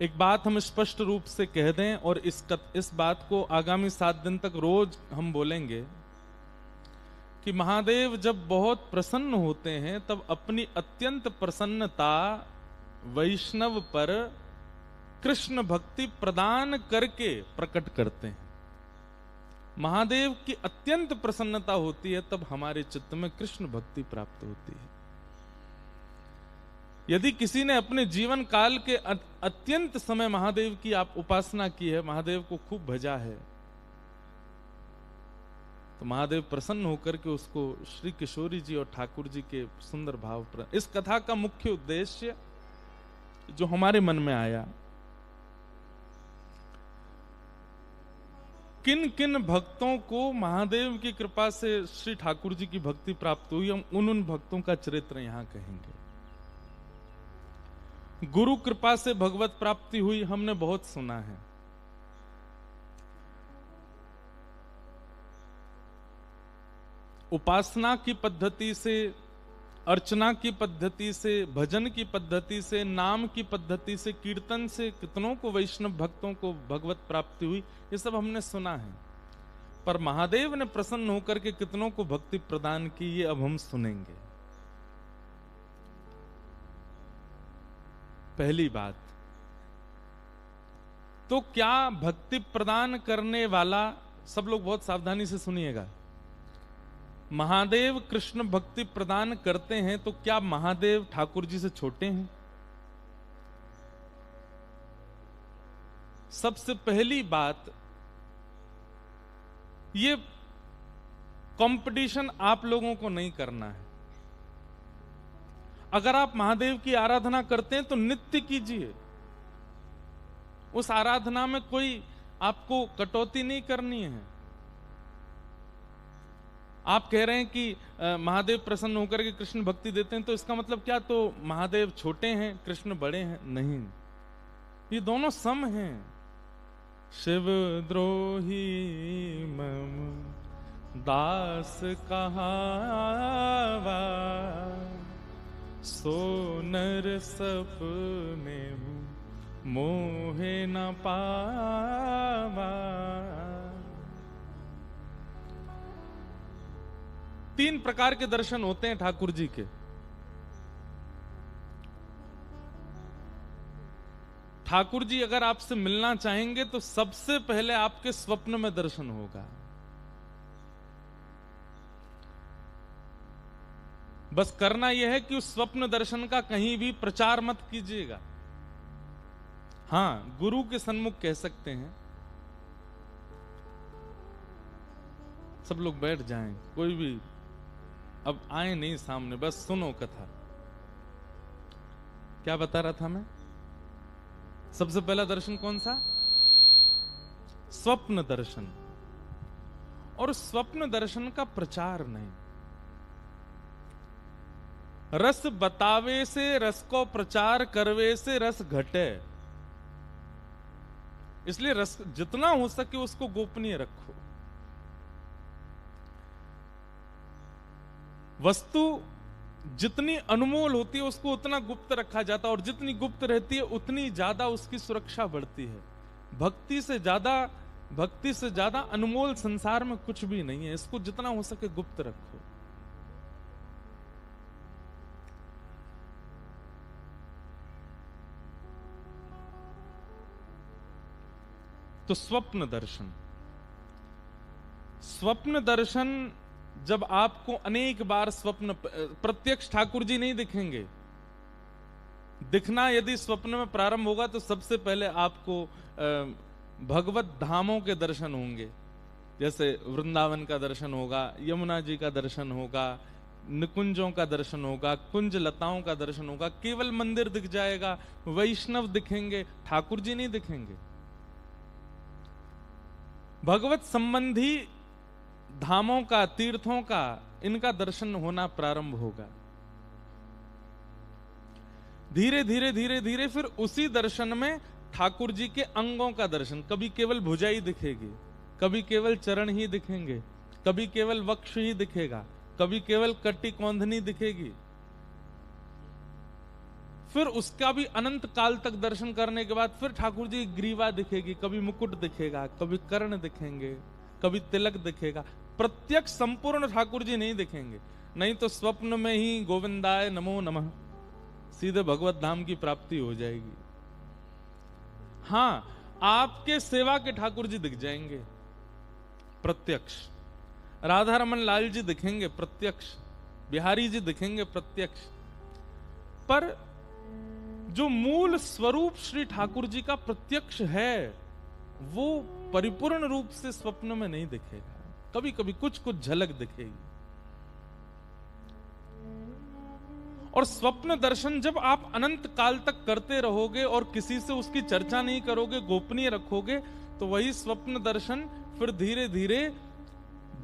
एक बात हम स्पष्ट रूप से कह दें और इस बात को आगामी 7 दिन तक रोज हम बोलेंगे कि महादेव जब बहुत प्रसन्न होते हैं तब अपनी अत्यंत प्रसन्नता वैष्णव पर कृष्ण भक्ति प्रदान करके प्रकट करते हैं। महादेव की अत्यंत प्रसन्नता होती है तब हमारे चित्त में कृष्ण भक्ति प्राप्त होती है। यदि किसी ने अपने जीवन काल के अत्यंत समय महादेव की आप उपासना की है, महादेव को खूब भजा है, तो महादेव प्रसन्न होकर के उसको श्री किशोरी जी और ठाकुर जी के सुंदर भाव पर। इस कथा का मुख्य उद्देश्य जो हमारे मन में आया, किन किन भक्तों को महादेव की कृपा से श्री ठाकुर जी की भक्ति प्राप्त हुई, हम उन भक्तों का चरित्र यहां कहेंगे। गुरु कृपा से भगवत प्राप्ति हुई हमने बहुत सुना है। उपासना की पद्धति से, अर्चना की पद्धति से, भजन की पद्धति से, नाम की पद्धति से, कीर्तन से कितनों को वैष्णव भक्तों को भगवत प्राप्ति हुई, ये सब हमने सुना है। पर महादेव ने प्रसन्न होकर के कितनों को भक्ति प्रदान की, ये अब हम सुनेंगे। पहली बात तो क्या भक्ति प्रदान करने वाला, सब लोग बहुत सावधानी से सुनिएगा, महादेव कृष्ण भक्ति प्रदान करते हैं तो क्या महादेव ठाकुर जी से छोटे हैं? सबसे पहली बात, ये कंपटीशन आप लोगों को नहीं करना है। अगर आप महादेव की आराधना करते हैं तो नित्य कीजिए, उस आराधना में कोई आपको कटौती नहीं करनी है। आप कह रहे हैं कि महादेव प्रसन्न होकर के कृष्ण भक्ति देते हैं, तो इसका मतलब क्या, तो महादेव छोटे हैं कृष्ण बड़े हैं? नहीं, ये दोनों सम हैं। शिव द्रोही मम दास कहावा, सो नर सपने मोहे न पावा। 3 प्रकार के दर्शन होते हैं ठाकुर जी के। ठाकुर जी अगर आपसे मिलना चाहेंगे तो सबसे पहले आपके स्वप्न में दर्शन होगा। बस करना यह है कि उस स्वप्न दर्शन का कहीं भी प्रचार मत कीजिएगा। हां, गुरु के सन्मुख कह सकते हैं। सब लोग बैठ जाएं, कोई भी अब आए नहीं सामने, बस सुनो कथा। क्या बता रहा था मैं? सबसे पहला दर्शन कौन सा? स्वप्न दर्शन। और स्वप्न दर्शन का प्रचार नहीं। रस बतावे से रस को प्रचार करवे से रस घटे, इसलिए रस जितना हो सके उसको गोपनीय रखो। वस्तु जितनी अनमोल होती है उसको उतना गुप्त रखा जाता है, और जितनी गुप्त रहती है उतनी ज्यादा उसकी सुरक्षा बढ़ती है। भक्ति से ज्यादा अनमोल संसार में कुछ भी नहीं है। इसको जितना हो सके गुप्त रखो। तो स्वप्न दर्शन जब आपको अनेक बार स्वप्न, प्रत्यक्ष ठाकुर जी नहीं दिखेंगे। दिखना यदि स्वप्न में प्रारंभ होगा तो सबसे पहले आपको भगवत धामों के दर्शन होंगे। जैसे वृंदावन का दर्शन होगा, यमुना जी का दर्शन होगा, निकुंजों का दर्शन होगा, कुंज लताओं का दर्शन होगा। केवल मंदिर दिख जाएगा, वैष्णव दिखेंगे, ठाकुर जी नहीं दिखेंगे। भगवत संबंधी धामों का, तीर्थों का, इनका दर्शन होना प्रारंभ होगा। धीरे धीरे धीरे धीरे फिर उसी दर्शन में ठाकुर जी के अंगों का दर्शन। कभी केवल भुजा ही दिखेगी, कभी केवल चरण ही दिखेंगे, कभी केवल वक्ष ही दिखेगा, कभी केवल कटी कौंधनी दिखेगी। फिर उसका भी अनंत काल तक दर्शन करने के बाद फिर ठाकुर जी की ग्रीवा दिखेगी, कभी मुकुट दिखेगा, कभी कर्ण दिखेंगे, कभी तिलक दिखेगा। प्रत्यक्ष संपूर्ण ठाकुर जी नहीं दिखेंगे, नहीं तो स्वप्न में ही गोविंदाय नमो नमः सीधे भगवत धाम की प्राप्ति हो जाएगी। हाँ, आपके सेवा के ठाकुर जी दिख जाएंगे प्रत्यक्ष, राधा रमन लाल जी दिखेंगे प्रत्यक्ष, बिहारी जी दिखेंगे प्रत्यक्ष, पर जो मूल स्वरूप श्री ठाकुर जी का प्रत्यक्ष है वो परिपूर्ण रूप से स्वप्न में नहीं दिखेगा, कभी कभी कुछ कुछ झलक दिखेगी। और स्वप्न दर्शन जब आप अनंत काल तक करते रहोगे और किसी से उसकी चर्चा नहीं करोगे, गोपनीय रखोगे, तो वही स्वप्न दर्शन फिर धीरे धीरे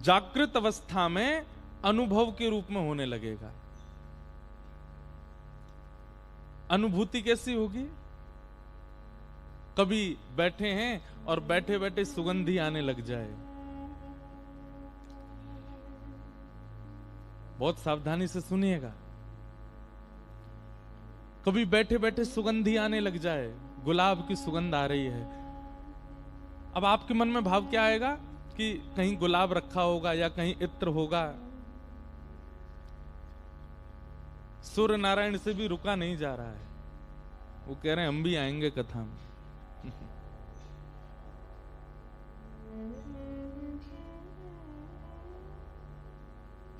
जागृत अवस्था में अनुभव के रूप में होने लगेगा। अनुभूति कैसी होगी? कभी बैठे हैं और बैठे बैठे सुगंधी आने लग जाए, बहुत सावधानी से सुनिएगा। कभी बैठे बैठे सुगंधी आने लग जाए, गुलाब की सुगंध आ रही है। अब आपके मन में भाव क्या आएगा कि कहीं गुलाब रखा होगा या कहीं इत्र होगा। सूर्य नारायण से भी रुका नहीं जा रहा है, वो कह रहे हैं हम भी आएंगे कथा में।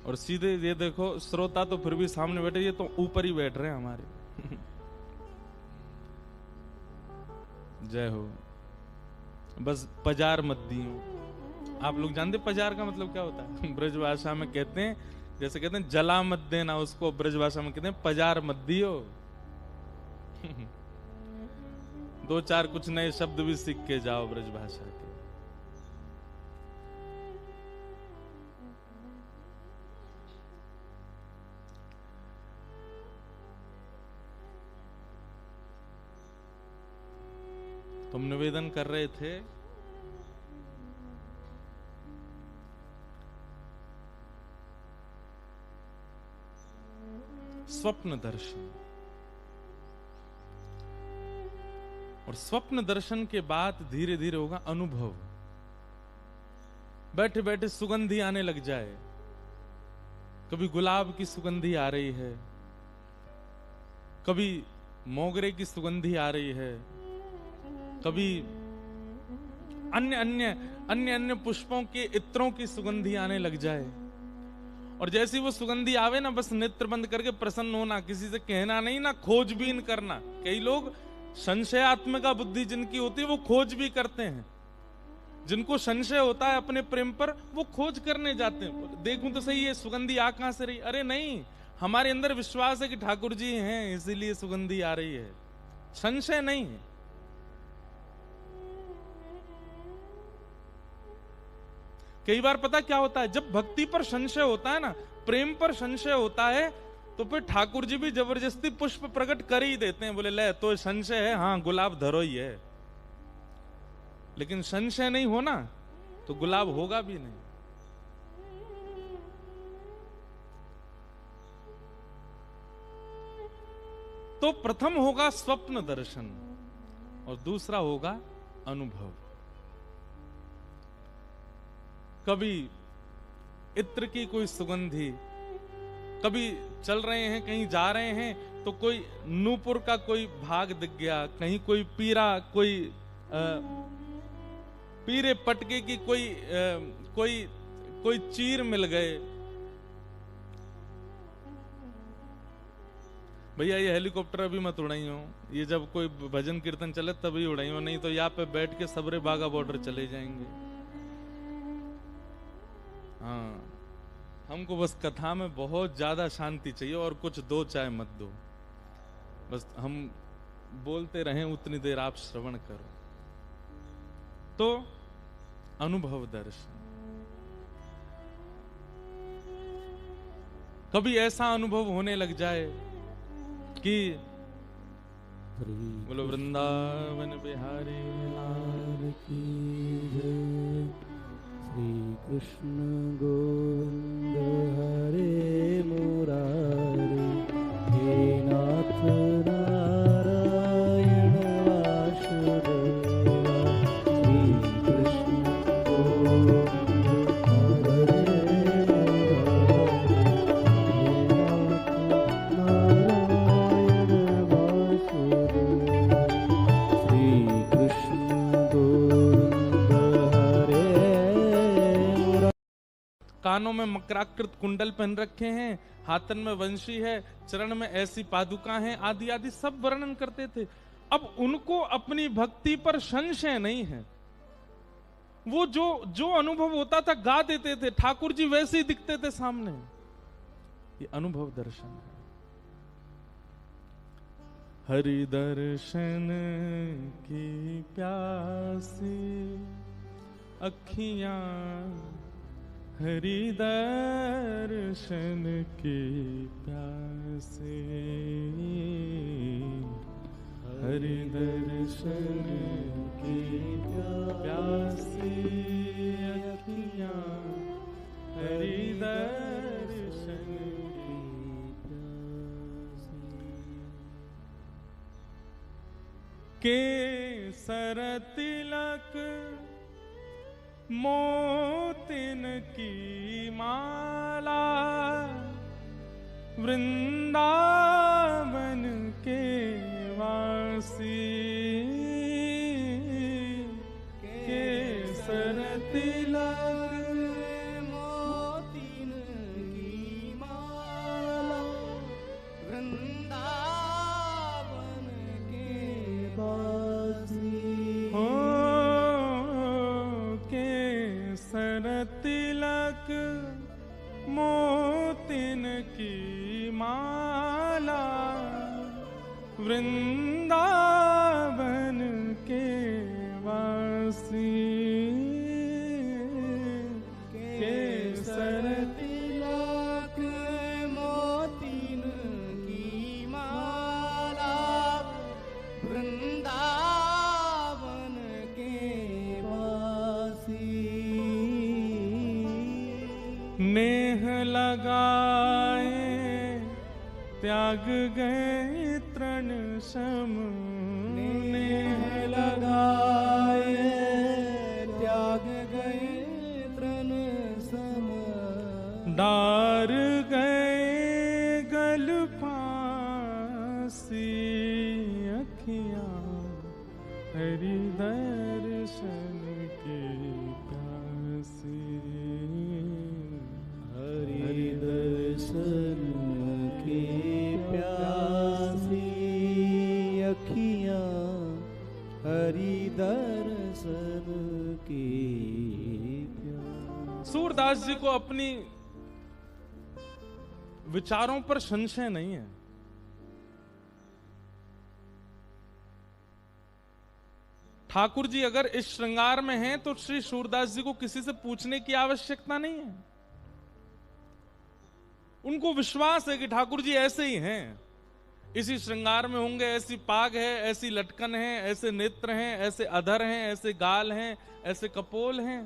और सीधे ये देखो, श्रोता तो फिर भी सामने बैठे, ये तो ऊपर ही बैठ रहे हैं हमारे। जय हो। बस पजार मत दियो। आप लोग जानते पजार का मतलब क्या होता है? ब्रज भाषा में कहते हैं, जैसे कहते हैं जला मत देना, उसको ब्रज भाषा में कहते हैं पजार मत दियो। दो चार कुछ नए शब्द भी सीख के जाओ ब्रज भाषा के। तुम निवेदन कर रहे थे स्वप्न दर्शन, और स्वप्न दर्शन के बाद धीरे धीरे होगा अनुभव। बैठे बैठे सुगंधी आने लग जाए, कभी गुलाब की सुगंधी आ रही है, कभी मोगरे की सुगंधी आ रही है, कभी अन्य अन्य अन्य अन्य पुष्पों के इत्रों की सुगंधी आने लग जाए। और जैसी वो सुगंधी आवे ना, बस नेत्र बंद करके प्रसन्न होना, किसी से कहना नहीं, ना खोजबीन करना। कई लोग संशयात्मिका बुद्धि जिनकी होती है वो खोज भी करते हैं। जिनको संशय होता है अपने प्रेम पर, वो खोज करने जाते हैं, देखूं तो सही है सुगंधी आ कहां से रही। अरे नहीं, हमारे अंदर विश्वास है कि ठाकुर जी हैं, इसीलिए सुगंधी आ रही है, संशय नहीं है। कई बार पता क्या होता है, जब भक्ति पर संशय होता है ना, प्रेम पर संशय होता है, तो फिर ठाकुर जी भी जबरदस्ती पुष्प प्रकट कर ही देते हैं। बोले ले तो संशय है, हाँ गुलाब धरो ही है। लेकिन संशय नहीं होना तो गुलाब होगा भी नहीं। तो प्रथम होगा स्वप्न दर्शन और दूसरा होगा अनुभव। कभी इत्र की कोई सुगंधी, कभी चल रहे हैं कहीं जा रहे हैं तो कोई नूपुर का कोई भाग दिख गया, कहीं कोई पीरा, कोई पीरे पटके की कोई चीर मिल गए। भैया ये हेलीकॉप्टर अभी मत उड़ाई हो, ये जब कोई भजन कीर्तन चले तभी उड़ाई हो, नहीं तो यहाँ पे बैठ के सबरे बागा बॉर्डर चले जाएंगे। हाँ, हमको बस कथा में बहुत ज्यादा शांति चाहिए और कुछ दो चाय मत दो, बस हम बोलते रहें उतनी देर आप श्रवण करो। तो अनुभव दर्शन, कभी ऐसा अनुभव होने लग जाए कि बोलो वृंदावन बिहारी लाल की जय, श्री कृष्ण गोविंद हरे मुरारी, हे नाथ कानों में मकराकृत कुंडल पहन रखे हैं, हाथन में वंशी है, चरण में ऐसी पादुका हैं, आदि आदि सब वर्णन करते थे। अब उनको अपनी भक्ति पर संशय नहीं है। वो जो अनुभव होता था गा देते थे, ठाकुर जी वैसे ही दिखते थे सामने। ये अनुभव दर्शन है। हरि दर्शन की प्यासी अखियां, हरि दर्शन की प्यासी, हरि दर्शन की प्यासी अखियां, हरि दर्शन की प्यासी। केसर तिलक मोतिन की माला, वृंदावन के वासी, केसर तिलक मोतिन की माला, वृंदावन के वासी। हो केसर तिलक मोतिन की माला, वृंदावन के वासी, केसर तिलक मोतिन की माला, वृंदावन के वासी। नेह लगाए त्याग गए तृण सम, नेह लगाए त्याग गए तृण सम, डार गए गल फांसी अखियां, हरि दर्शन की प्यासी, हरि दर्शन की प्यासी अखियां, हरि दर्शन की प्यासी। सूरदास जी को अपनी विचारों पर संशय नहीं है। ठाकुर जी अगर इस श्रृंगार में हैं तो श्री सूरदास जी को किसी से पूछने की आवश्यकता नहीं है। उनको विश्वास है कि ठाकुर जी ऐसे ही हैं, इसी श्रृंगार में होंगे। ऐसी पाग है, ऐसी लटकन है, ऐसे नेत्र हैं, ऐसे अधर हैं, ऐसे गाल हैं, ऐसे कपोल हैं,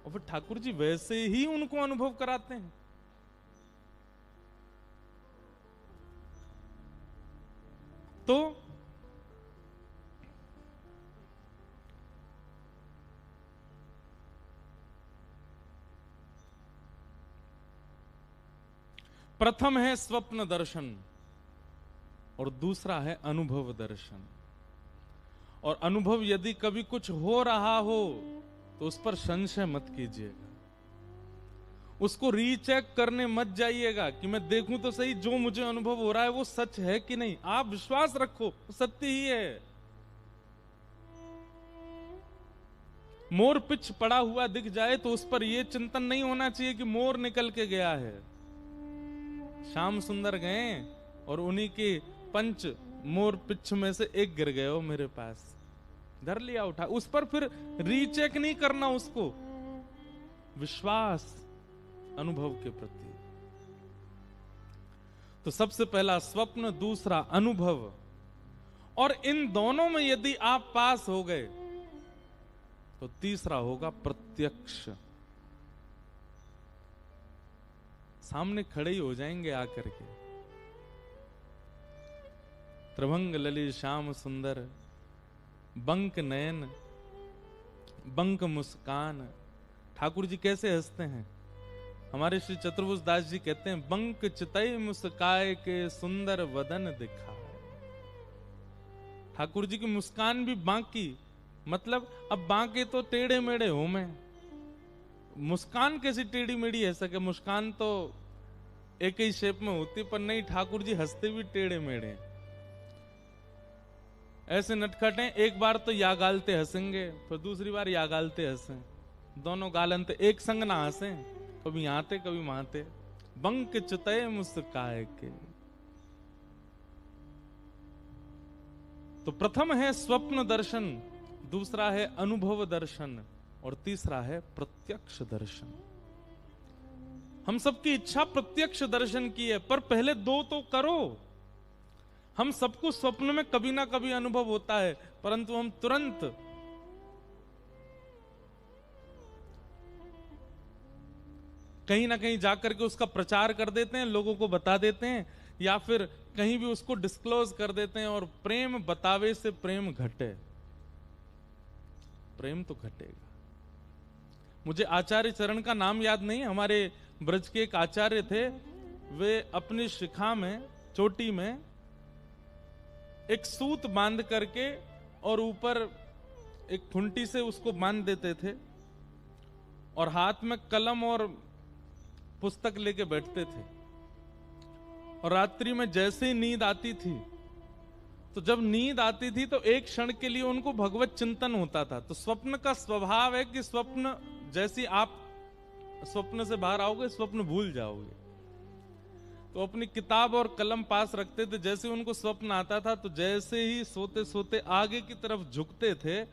और फिर ठाकुर जी वैसे ही उनको अनुभव कराते हैं। तो प्रथम है स्वप्न दर्शन और दूसरा है अनुभव दर्शन। और अनुभव यदि कभी कुछ हो रहा हो तो उस पर संशय मत कीजिएगा, उसको रीचेक करने मत जाइएगा कि मैं देखूं तो सही जो मुझे अनुभव हो रहा है वो सच है कि नहीं। आप विश्वास रखो सत्य ही है। मोर पिच पड़ा हुआ दिख जाए तो उस पर यह चिंतन नहीं होना चाहिए कि मोर निकल के गया है। श्याम सुंदर गए और उन्हीं के पंच मोर पिच में से एक गिर गए हो मेरे पास, धर लिया उठा, उस पर फिर रीचेक नहीं करना उसको। विश्वास अनुभव के प्रति। तो सबसे पहला स्वप्न, दूसरा अनुभव, और इन दोनों में यदि आप पास हो गए तो तीसरा होगा प्रत्यक्ष। सामने खड़े ही हो जाएंगे आकर के। त्रिभंग ललित श्याम सुंदर, बंक नयन, बंक मुस्कान। ठाकुर जी कैसे हंसते हैं। हमारे श्री चतुर्भुज दास जी कहते हैं, बंक चितई मुस्काए के सुंदर वदन दिखाए। ठाकुर जी की मुस्कान भी बांकी, मतलब अब बांके तो टेढ़े मेढ़े हो, मैं मुस्कान कैसी टेढ़ी मेढ़ी है सके? मुस्कान तो एक ही शेप में होती, पर नहीं, ठाकुर जी हंसते भी टेढ़े मेढ़े, ऐसे नटखटे। एक बार तो या गालते हंसेंगे, फिर दूसरी बार या गालते हंसे, दोनों गालंत एक संग ना हंसे, कभी आते कभी माते, बंक चुतये मुस्काए के। तो प्रथम है स्वप्न दर्शन, दूसरा है अनुभव दर्शन, और तीसरा है प्रत्यक्ष दर्शन। हम सबकी इच्छा प्रत्यक्ष दर्शन की है, पर पहले दो तो करो। हम सबको स्वप्न में कभी ना कभी अनुभव होता है, परंतु हम तुरंत कहीं ना कहीं जाकर के उसका प्रचार कर देते हैं, लोगों को बता देते हैं, या फिर कहीं भी उसको डिस्क्लोज कर देते हैं। और प्रेम बतावे से प्रेम घटे, प्रेम तो घटेगा। मुझे आचार्य चरण का नाम याद नहीं, हमारे ब्रज के एक आचार्य थे, वे अपनी शिखा में, चोटी में एक सूत बांध करके और ऊपर एक खुंटी से उसको बांध देते थे, और हाथ में कलम और पुस्तक लेके बैठते थे। और रात्रि में जैसे ही नींद आती थी, तो जब नींद आती थी तो एक क्षण के लिए उनको भगवत चिंतन होता था। तो स्वप्न का स्वभाव है कि स्वप्न, जैसे आप स्वप्न से बाहर आओगे, स्वप्न भूल जाओगे। तो अपनी किताब और कलम पास रखते थे, जैसे उनको स्वप्न आता था तो जैसे ही सोते सोते आगे की तरफ झुकते थे,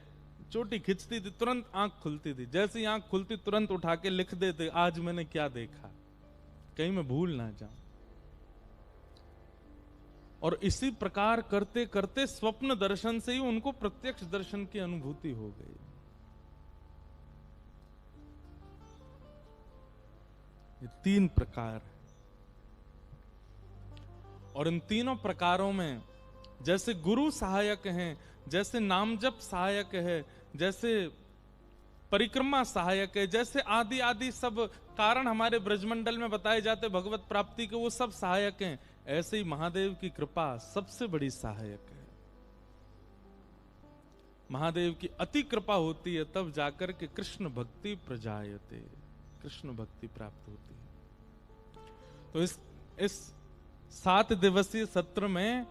चोटी खिंचती थी, तुरंत आंख खुलती थी। जैसे ही आंख खुलती तुरंत उठा के लिख देते, आज मैंने क्या देखा, कहीं मैं भूल ना जाऊं। और इसी प्रकार करते करते स्वप्न दर्शन से ही उनको प्रत्यक्ष दर्शन की अनुभूति हो गई। ये तीन प्रकार, और इन तीनों प्रकारों में जैसे गुरु सहायक हैं, जैसे नामजप सहायक है, जैसे परिक्रमा सहायक है, जैसे आदि आदि सब कारण हमारे ब्रजमंडल में बताए जाते भगवत प्राप्ति के, वो सब सहायक हैं। ऐसे ही महादेव की कृपा सबसे बड़ी सहायक है। महादेव की अति कृपा होती है, तब जाकर के कृष्ण भक्ति प्रजायते, कृष्ण भक्ति प्राप्त होती है। तो इस 7 दिवसीय सत्र में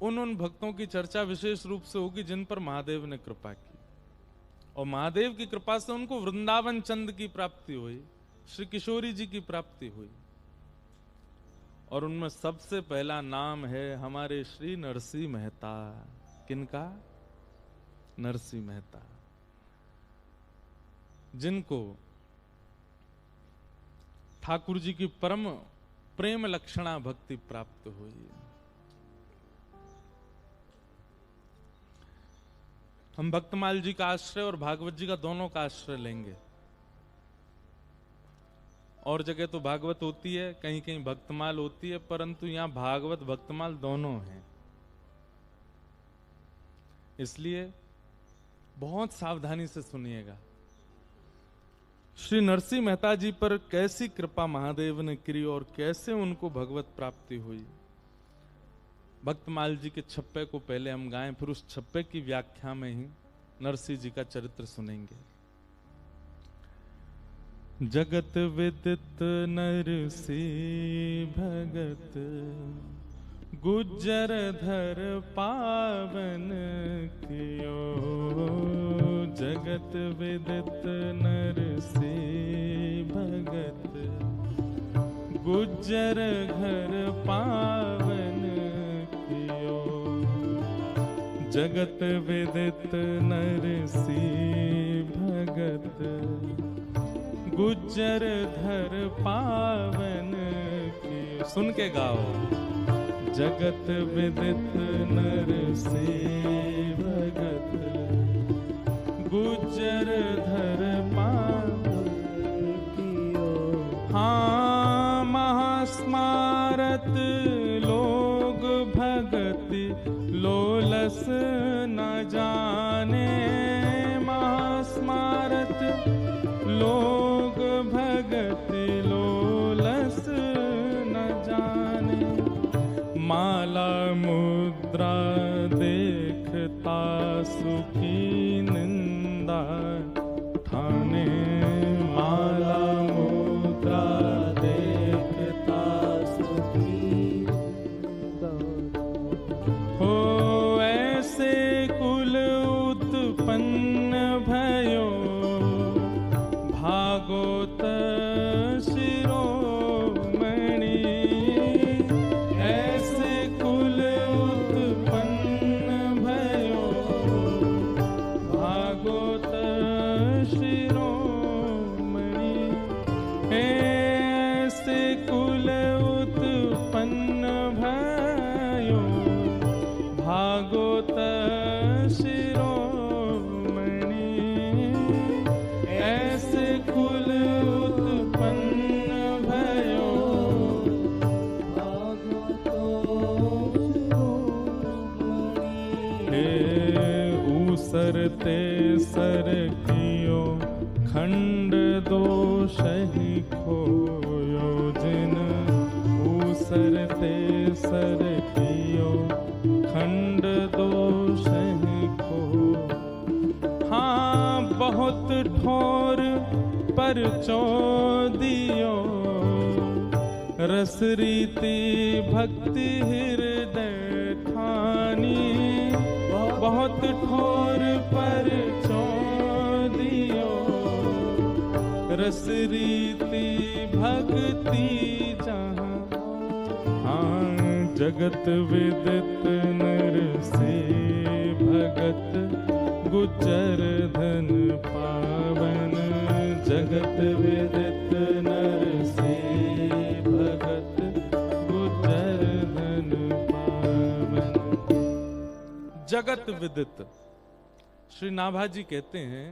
उन भक्तों की चर्चा विशेष रूप से होगी जिन पर महादेव ने कृपा की, और महादेव की कृपा से उनको वृंदावन चंद की प्राप्ति हुई, श्री किशोरी जी की प्राप्ति हुई। और उनमें सबसे पहला नाम है हमारे श्री नरसिंह मेहता। किनका? नरसिंह मेहता, जिनको ठाकुर जी की परम प्रेम लक्षणा भक्ति प्राप्त हुई। हम भक्तमाल जी का आश्रय और भागवत जी का दोनों का आश्रय लेंगे। और जगह तो भागवत होती है, कहीं कहीं भक्तमाल होती है, परंतु यहां भागवत भक्तमाल दोनों हैं। इसलिए बहुत सावधानी से सुनिएगा। श्री नरसिंह मेहता जी पर कैसी कृपा महादेव ने की और कैसे उनको भगवत प्राप्ति हुई। भक्तमाल जी के छप्पे को पहले हम गाएं, फिर उस छप्पे की व्याख्या में ही नरसिंह जी का चरित्र सुनेंगे। जगत विदित नरसिंह भगत, गुज्जर धर पावन कियो। जगत विदित नरसिंह भगत, गुज्जर घर पावन कियो। जगत विदित नरसिंह भगत, गुज्जर धर पावन कियो। सुन के गाओ। जगत विदित नरसिंह भगत, गुज्जर धर पावन कियो। हाँ महास्मारत लोग भगति लोलस न जाने। महास्मारत लोग भगति लोलस न जाने। माला मुद्रा देखता सुखी निंदा ठाने। माला ऊसरते सर कियो खंड दोषहि खोयो जिन ऊसरते सर कियो खंड दोषहि खो। हाँ बहुत ठोर पर चौदियो रस रीति भक्ति हृदय ठानी। बहुत ठोर पर चौदियो रस रीति भक्ति जहाँ। हाँ जगत विदित नर से भगत गुजर धन पावन। जगत विदित नर से भगत गुजर धन पावन। जगत विदित श्री नाभाजी कहते हैं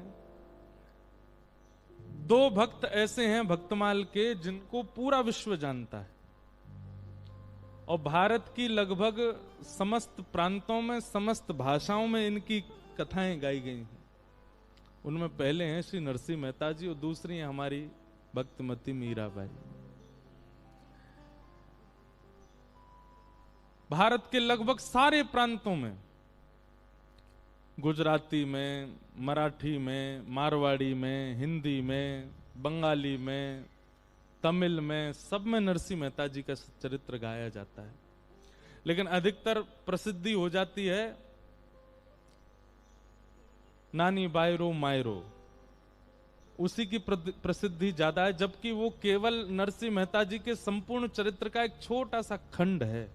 दो भक्त ऐसे हैं भक्तमाल के जिनको पूरा विश्व जानता है और भारत की लगभग समस्त प्रांतों में समस्त भाषाओं में इनकी कथाएं गाई गई हैं। उनमें पहले हैं श्री नरसिंह मेहता जी और दूसरी हैं हमारी भक्तमती मीराबाई। भारत के लगभग सारे प्रांतों में, गुजराती में, मराठी में, मारवाड़ी में, हिंदी में, बंगाली में, तमिल में, सब में नरसिंह मेहता जी का चरित्र गाया जाता है। लेकिन अधिकतर प्रसिद्धि हो जाती है नानी बायरो मायरो, उसी की प्रसिद्धि ज्यादा है, जबकि वो केवल नरसिंह मेहता जी के संपूर्ण चरित्र का एक छोटा सा खंड है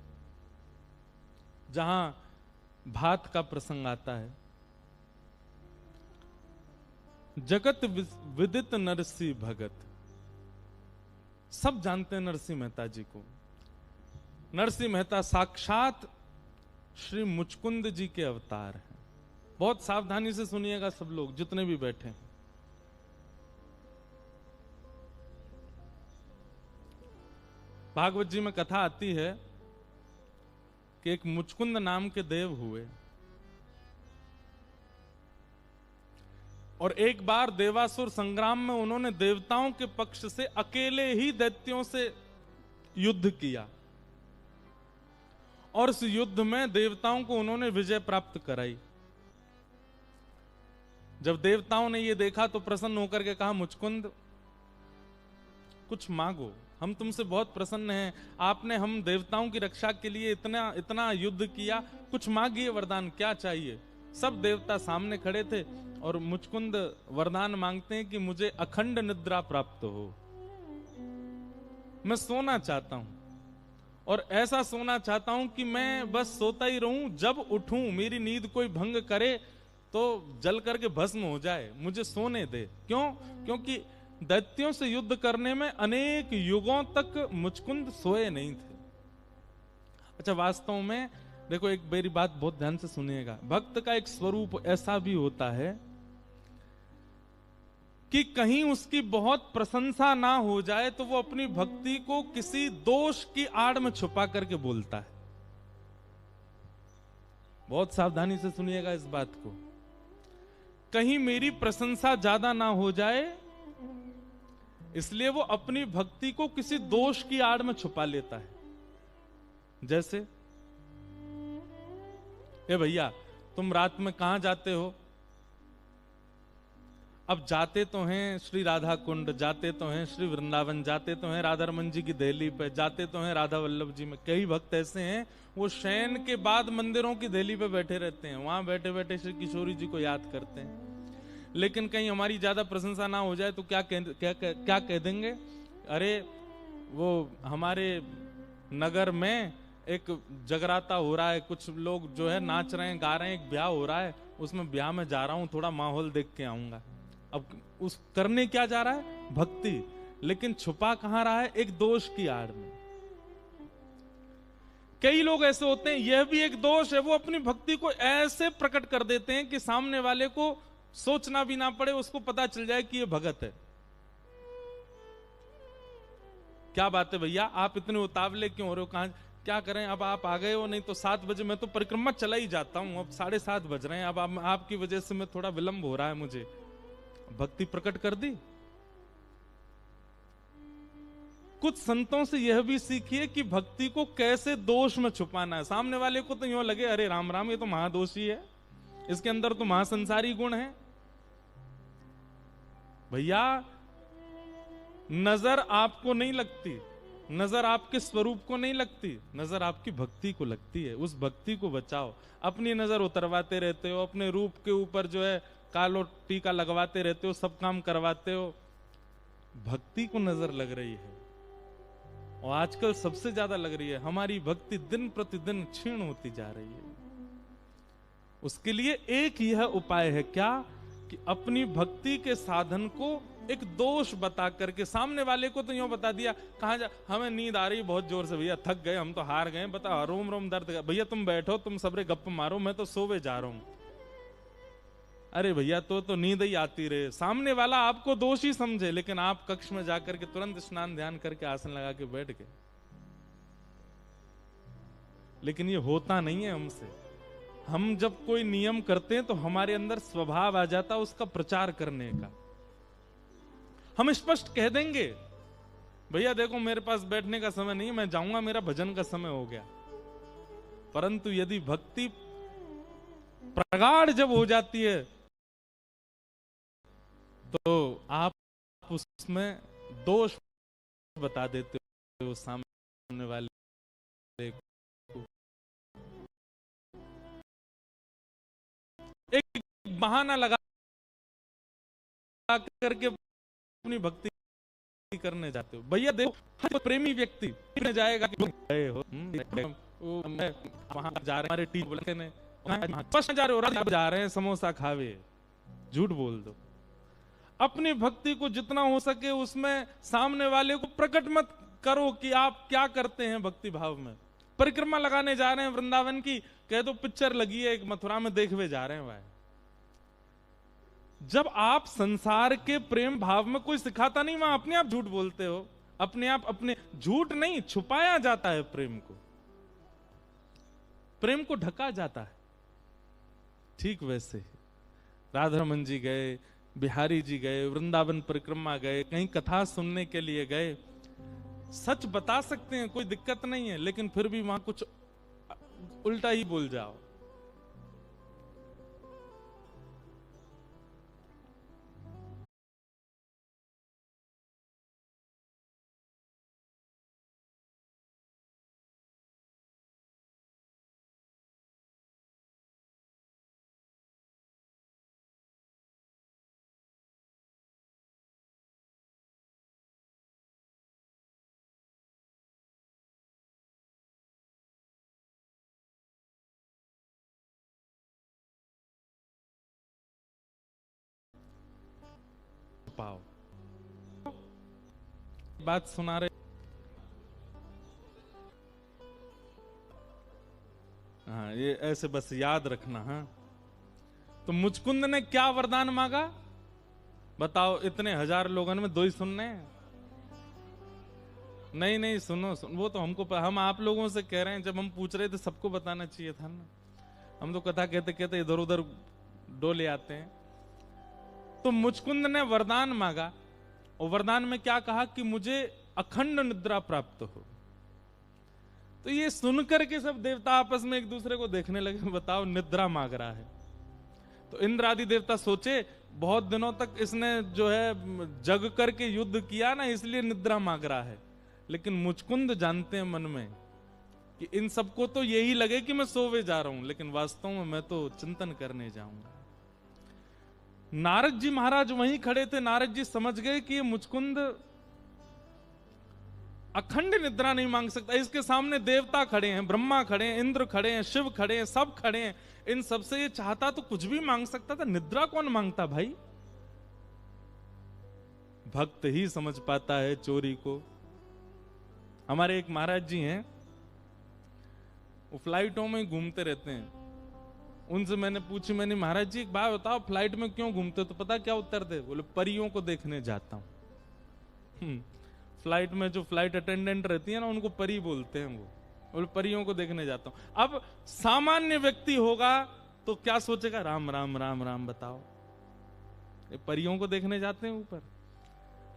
जहां भात का प्रसंग आता है। जगत विदित नरसिंह भगत, सब जानते हैं नरसिंह मेहता जी को। नरसिंह मेहता साक्षात श्री मुचकुंद जी के अवतार हैं। बहुत सावधानी से सुनिएगा सब लोग जितने भी बैठे हैं। भागवत जी में कथा आती है कि एक मुचकुंद नाम के देव हुए और एक बार देवासुर संग्राम में उन्होंने देवताओं के पक्ष से अकेले ही दैत्यों से युद्ध किया और इस युद्ध में देवताओं को उन्होंने विजय प्राप्त कराई। जब देवताओं ने ये देखा तो प्रसन्न होकर के कहा, मुचकुंद कुछ मांगो, हम तुमसे बहुत प्रसन्न हैं, आपने हम देवताओं की रक्षा के लिए इतना इतना युद्ध किया, कुछ मांगिए वरदान, क्या चाहिए। सब देवता सामने खड़े थे और मुचकुंद वरदान मांगते हैं कि मुझे अखंड निद्रा प्राप्त हो, मैं सोना चाहता हूं और ऐसा सोना चाहता हूं कि मैं बस सोता ही रहूं, जब उठूं मेरी नींद कोई भंग करे तो जल करके भस्म हो जाए, मुझे सोने दे। क्यों? क्योंकि दैत्यों से युद्ध करने में अनेक युगों तक मुचकुंद सोए नहीं थे। अच्छा, वास्तव में देखो, एक मेरी बात बहुत ध्यान से सुनिएगा, भक्त का एक स्वरूप ऐसा भी होता है कि कहीं उसकी बहुत प्रशंसा ना हो जाए तो वो अपनी भक्ति को किसी दोष की आड़ में छुपा करके बोलता है। बहुत सावधानी से सुनिएगा इस बात को। कहीं मेरी प्रशंसा ज्यादा ना हो जाए इसलिए वो अपनी भक्ति को किसी दोष की आड़ में छुपा लेता है। जैसे, ए भैया तुम रात में कहां जाते हो? अब जाते तो हैं श्री राधा कुंड, जाते तो हैं श्री वृंदावन, जाते तो हैं राधा रमन जी की देहली पे, जाते तो हैं राधा वल्लभ जी में। कई भक्त ऐसे हैं वो शयन के बाद मंदिरों की देहली पे बैठे रहते हैं, वहां बैठे बैठे श्री किशोरी जी को याद करते हैं। लेकिन कहीं हमारी ज्यादा प्रशंसा ना हो जाए तो क्या कह देंगे, अरे वो हमारे नगर में एक जगराता हो रहा है, कुछ लोग जो है नाच रहे हैं, गा रहे हैं, एक ब्याह हो रहा है, उसमें ब्याह में जा रहा हूं, थोड़ा माहौल देख के आऊंगा। अब उस करने क्या जा रहा है? भक्ति, लेकिन छुपा कहां रहा है? एक दोष की आड़ में। कई लोग ऐसे होते हैं, यह भी एक दोष है, वो अपनी भक्ति को ऐसे प्रकट कर देते हैं कि सामने वाले को सोचना भी ना पड़े, उसको पता चल जाए कि ये भगत है। क्या बात है भैया, आप इतने उतावले क्यों हो रहे हो? क्या करें, अब आप आ गए हो, नहीं तो 7 बजे मैं तो परिक्रमा चला ही जाता हूं, अब 7:30 बज रहे हैं, अब आपकी वजह से मैं थोड़ा विलंब हो रहा है मुझे। भक्ति प्रकट कर दी। कुछ संतों से यह भी सीखिए कि भक्ति को कैसे दोष में छुपाना है। सामने वाले को तो यूं लगे अरे राम राम ये तो महादोषी है, इसके अंदर तो महासंसारी गुण है। भैया नजर आपको नहीं लगती, नजर आपके स्वरूप को नहीं लगती, नजर आपकी भक्ति को लगती है। उस भक्ति को बचाओ। अपनी नजर उतरवाते रहते हो, अपने रूप के ऊपर जो है कालो टीका लगवाते रहते हो, सब काम करवाते हो, भक्ति को नजर लग रही है। और आजकल सबसे ज्यादा लग रही है। हमारी भक्ति दिन प्रतिदिन क्षीण होती जा रही है। उसके लिए एक यह उपाय है, क्या कि अपनी भक्ति के साधन को एक दोष बता करके, सामने वाले को तो यूं बता दिया, कहां जा, हमें नींद आ रही बहुत जोर से, भैया थक गए, हम तो हार गए, बता रोम रोम दर्द, भैया तुम बैठो, तुम सबरे गप मारो, मैं तो सोवे जा रहा हूं। अरे भैया तो नींद ही आती रहे। सामने वाला आपको दोषी समझे, लेकिन आप कक्ष में जाकर के तुरंत स्नान ध्यान करके आसन लगा के बैठ गए। लेकिन ये होता नहीं है हमसे। हम जब कोई नियम करते हैं तो हमारे अंदर स्वभाव आ जाता है उसका प्रचार करने का। हम स्पष्ट कह देंगे, भैया देखो मेरे पास बैठने का समय नहीं है, मैं जाऊंगा, मेरा भजन का समय हो गया। परंतु यदि भक्ति प्रगाढ़ जब हो जाती है तो आप उसमें दोष बता देते हो सामने वाले को। एक बहाना लगा करके अपनी भक्ति करने जाते हो। भैया देखो प्रेमी व्यक्ति जाएगा कि गए हो वहां जा रहे, हमारे टीम बोलते ने जा रहे हो, जा रहे हैं समोसा खावे, झूठ बोल दो। अपनी भक्ति को जितना हो सके उसमें सामने वाले को प्रकट मत करो कि आप क्या करते हैं भक्ति भाव में। परिक्रमा लगाने जा रहे हैं वृंदावन की, कह दो पिक्चर लगी है एक मथुरा में, देखने जा रहे हैं भाई। जब आप संसार के प्रेम भाव में, कोई सिखाता नहीं, वहां अपने आप झूठ बोलते हो, अपने आप। अपने झूठ नहीं, छुपाया जाता है प्रेम को, प्रेम को ढका जाता है। ठीक वैसे राधारमन जी गए, बिहारी जी गए, वृंदावन परिक्रमा गए, कहीं कथा सुनने के लिए गए, सच बता सकते हैं, कोई दिक्कत नहीं है, लेकिन फिर भी वहां कुछ उल्टा ही बोल जाओ। पाओ बात सुना रहे। हाँ, ये ऐसे बस याद रखना। हाँ, तो मुचकुंद ने क्या वरदान मांगा बताओ? इतने हजार लोगों में 2 ही सुनने? नहीं नहीं, सुनो वो तो हमको हम आप लोगों से कह रहे हैं, जब हम पूछ रहे थे सबको बताना चाहिए था ना। हम तो कथा कहते कहते इधर उधर डोले आते हैं। तो मुचकुंद ने वरदान मांगा, और वरदान में क्या कहा कि मुझे अखंड निद्रा प्राप्त हो। तो ये सुनकर के सब देवता आपस में एक दूसरे को देखने लगे, बताओ निद्रा मांग रहा है। तो इंद्र आदि देवता सोचे बहुत दिनों तक इसने जो है जग करके युद्ध किया ना, इसलिए निद्रा मांग रहा है। लेकिन मुचकुंद जानते हैं मन में कि इन सबको तो यही लगे कि मैं सोवे जा रहा हूं, लेकिन वास्तव में मैं तो चिंतन करने जाऊंगा। नारद जी महाराज वहीं खड़े थे। नारद जी समझ गए कि ये मुचकुंद अखंड निद्रा नहीं मांग सकता। इसके सामने देवता खड़े हैं, ब्रह्मा खड़े हैं, इंद्र खड़े हैं, शिव खड़े हैं, सब खड़े हैं। इन सबसे ये चाहता तो कुछ भी मांग सकता था, निद्रा कौन मांगता भाई? भक्त ही समझ पाता है चोरी को। हमारे एक महाराज जी हैं, वो फ्लाइटों में घूमते रहते हैं। उनसे मैंने पूछी, मैंने महाराज जी एक बात बताओ, फ्लाइट में क्यों घूमते हो? तो पता क्या उत्तर दे? बोले परियों को देखने जाता हूं। फ्लाइट में जो फ्लाइट अटेंडेंट रहती है ना, उनको परी बोलते हैं वो। बोले परियों को देखने जाता हूं। अब सामान्य व्यक्ति होगा तो क्या सोचेगा, राम राम राम राम बताओ, ये परियों को देखने जाते हैं ऊपर।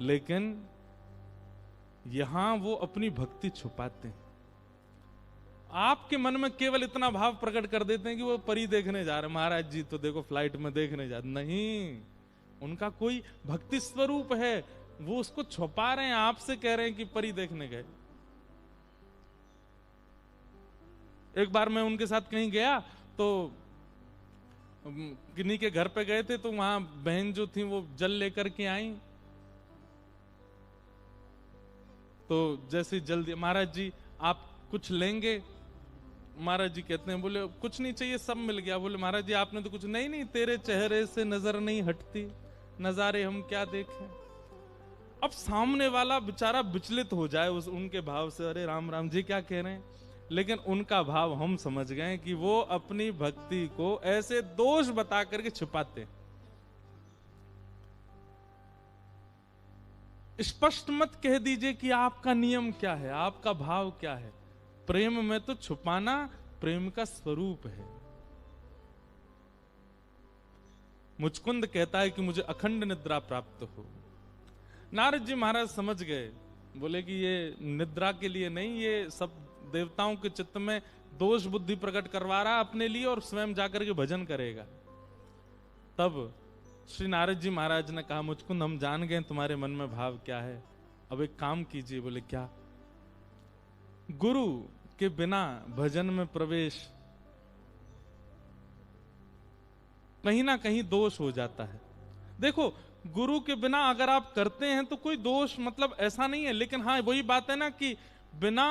लेकिन यहां वो अपनी भक्ति छुपाते हैं। आपके मन में केवल इतना भाव प्रकट कर देते हैं कि वो परी देखने जा रहे, महाराज जी तो देखो फ्लाइट में देखने जा, नहीं, उनका कोई भक्ति स्वरूप है, वो उसको छुपा रहे हैं, आपसे कह रहे हैं कि परी देखने गए। एक बार मैं उनके साथ कहीं गया तो किन्हीं के घर पे गए थे, तो वहां बहन जो थी वो जल लेकर के आई। तो जैसे जल दिया, महाराज जी आप कुछ लेंगे? महाराज जी कहते हैं, बोले कुछ नहीं चाहिए, सब मिल गया। बोले महाराज जी आपने तो कुछ, नहीं नहीं तेरे चेहरे से नजर नहीं हटती, नजारे हम क्या देखें। अब सामने वाला बेचारा विचलित हो जाए उनके भाव से, अरे राम राम जी क्या कह रहे हैं, लेकिन उनका भाव हम समझ गए कि वो अपनी भक्ति को ऐसे दोष बता करके छुपाते। स्पष्ट मत कह दीजिए कि आपका नियम क्या है, आपका भाव क्या है। प्रेम में तो छुपाना प्रेम का स्वरूप है। मुचकुंद कहता है कि मुझे अखंड निद्रा प्राप्त हो। नारद जी महाराज समझ गए, बोले कि ये निद्रा के लिए नहीं, ये सब देवताओं के चित्त में दोष बुद्धि प्रकट करवा रहा अपने लिए और स्वयं जाकर के भजन करेगा। तब श्री नारद जी महाराज ने कहा, मुचकुंद हम जान गए तुम्हारे मन में भाव क्या है, अब एक काम कीजिए। बोले क्या? गुरु के बिना भजन में प्रवेश कहीं ना कहीं दोष हो जाता है। देखो, गुरु के बिना अगर आप करते हैं तो कोई दोष मतलब ऐसा नहीं है, लेकिन हाँ वही बात है ना कि बिना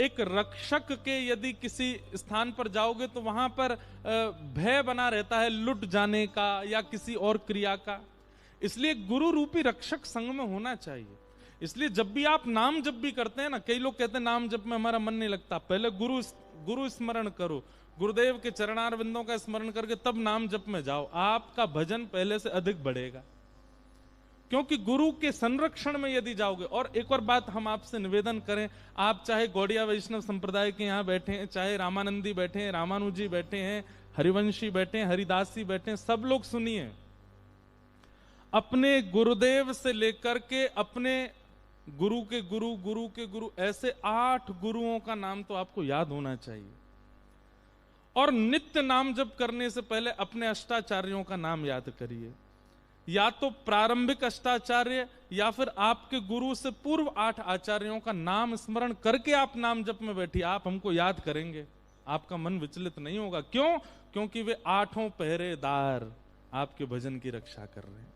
एक रक्षक के यदि किसी स्थान पर जाओगे तो वहां पर भय बना रहता है लुट जाने का या किसी और क्रिया का। इसलिए गुरु रूपी रक्षक संग में होना चाहिए। इसलिए जब भी आप नाम जप भी करते हैं ना, कई लोग कहते हैं नाम जप में हमारा मन नहीं लगता, पहले गुरु स्मरण करो, गुरुदेव के चरणारविंदों का स्मरण करके तब नाम जप में जाओ, आपका भजन पहले से अधिक बढ़ेगा। क्योंकि गुरु के संरक्षण में यदि जाओगे। और एक और बात हम आपसे निवेदन करें, आप चाहे गौड़िया वैष्णव संप्रदाय के यहाँ बैठे हैं, चाहे रामानंदी बैठे हैं, रामानुजी बैठे हैं, हरिवंशी बैठे हैं, हरिदासी बैठे हैं, सब लोग सुनिए, अपने गुरुदेव से लेकर के अपने गुरु के गुरु, गुरु के गुरु, ऐसे 8 गुरुओं का नाम तो आपको याद होना चाहिए। और नित्य नाम जप करने से पहले अपने अष्टाचार्यों का नाम याद करिए, या तो प्रारंभिक अष्टाचार्य या फिर आपके गुरु से पूर्व 8 आचार्यों का नाम स्मरण करके आप नाम जप में बैठिए। आप हमको याद करेंगे, आपका मन विचलित नहीं होगा। क्यों? क्योंकि वे 8 पहरेदार आपके भजन की रक्षा कर रहे हैं।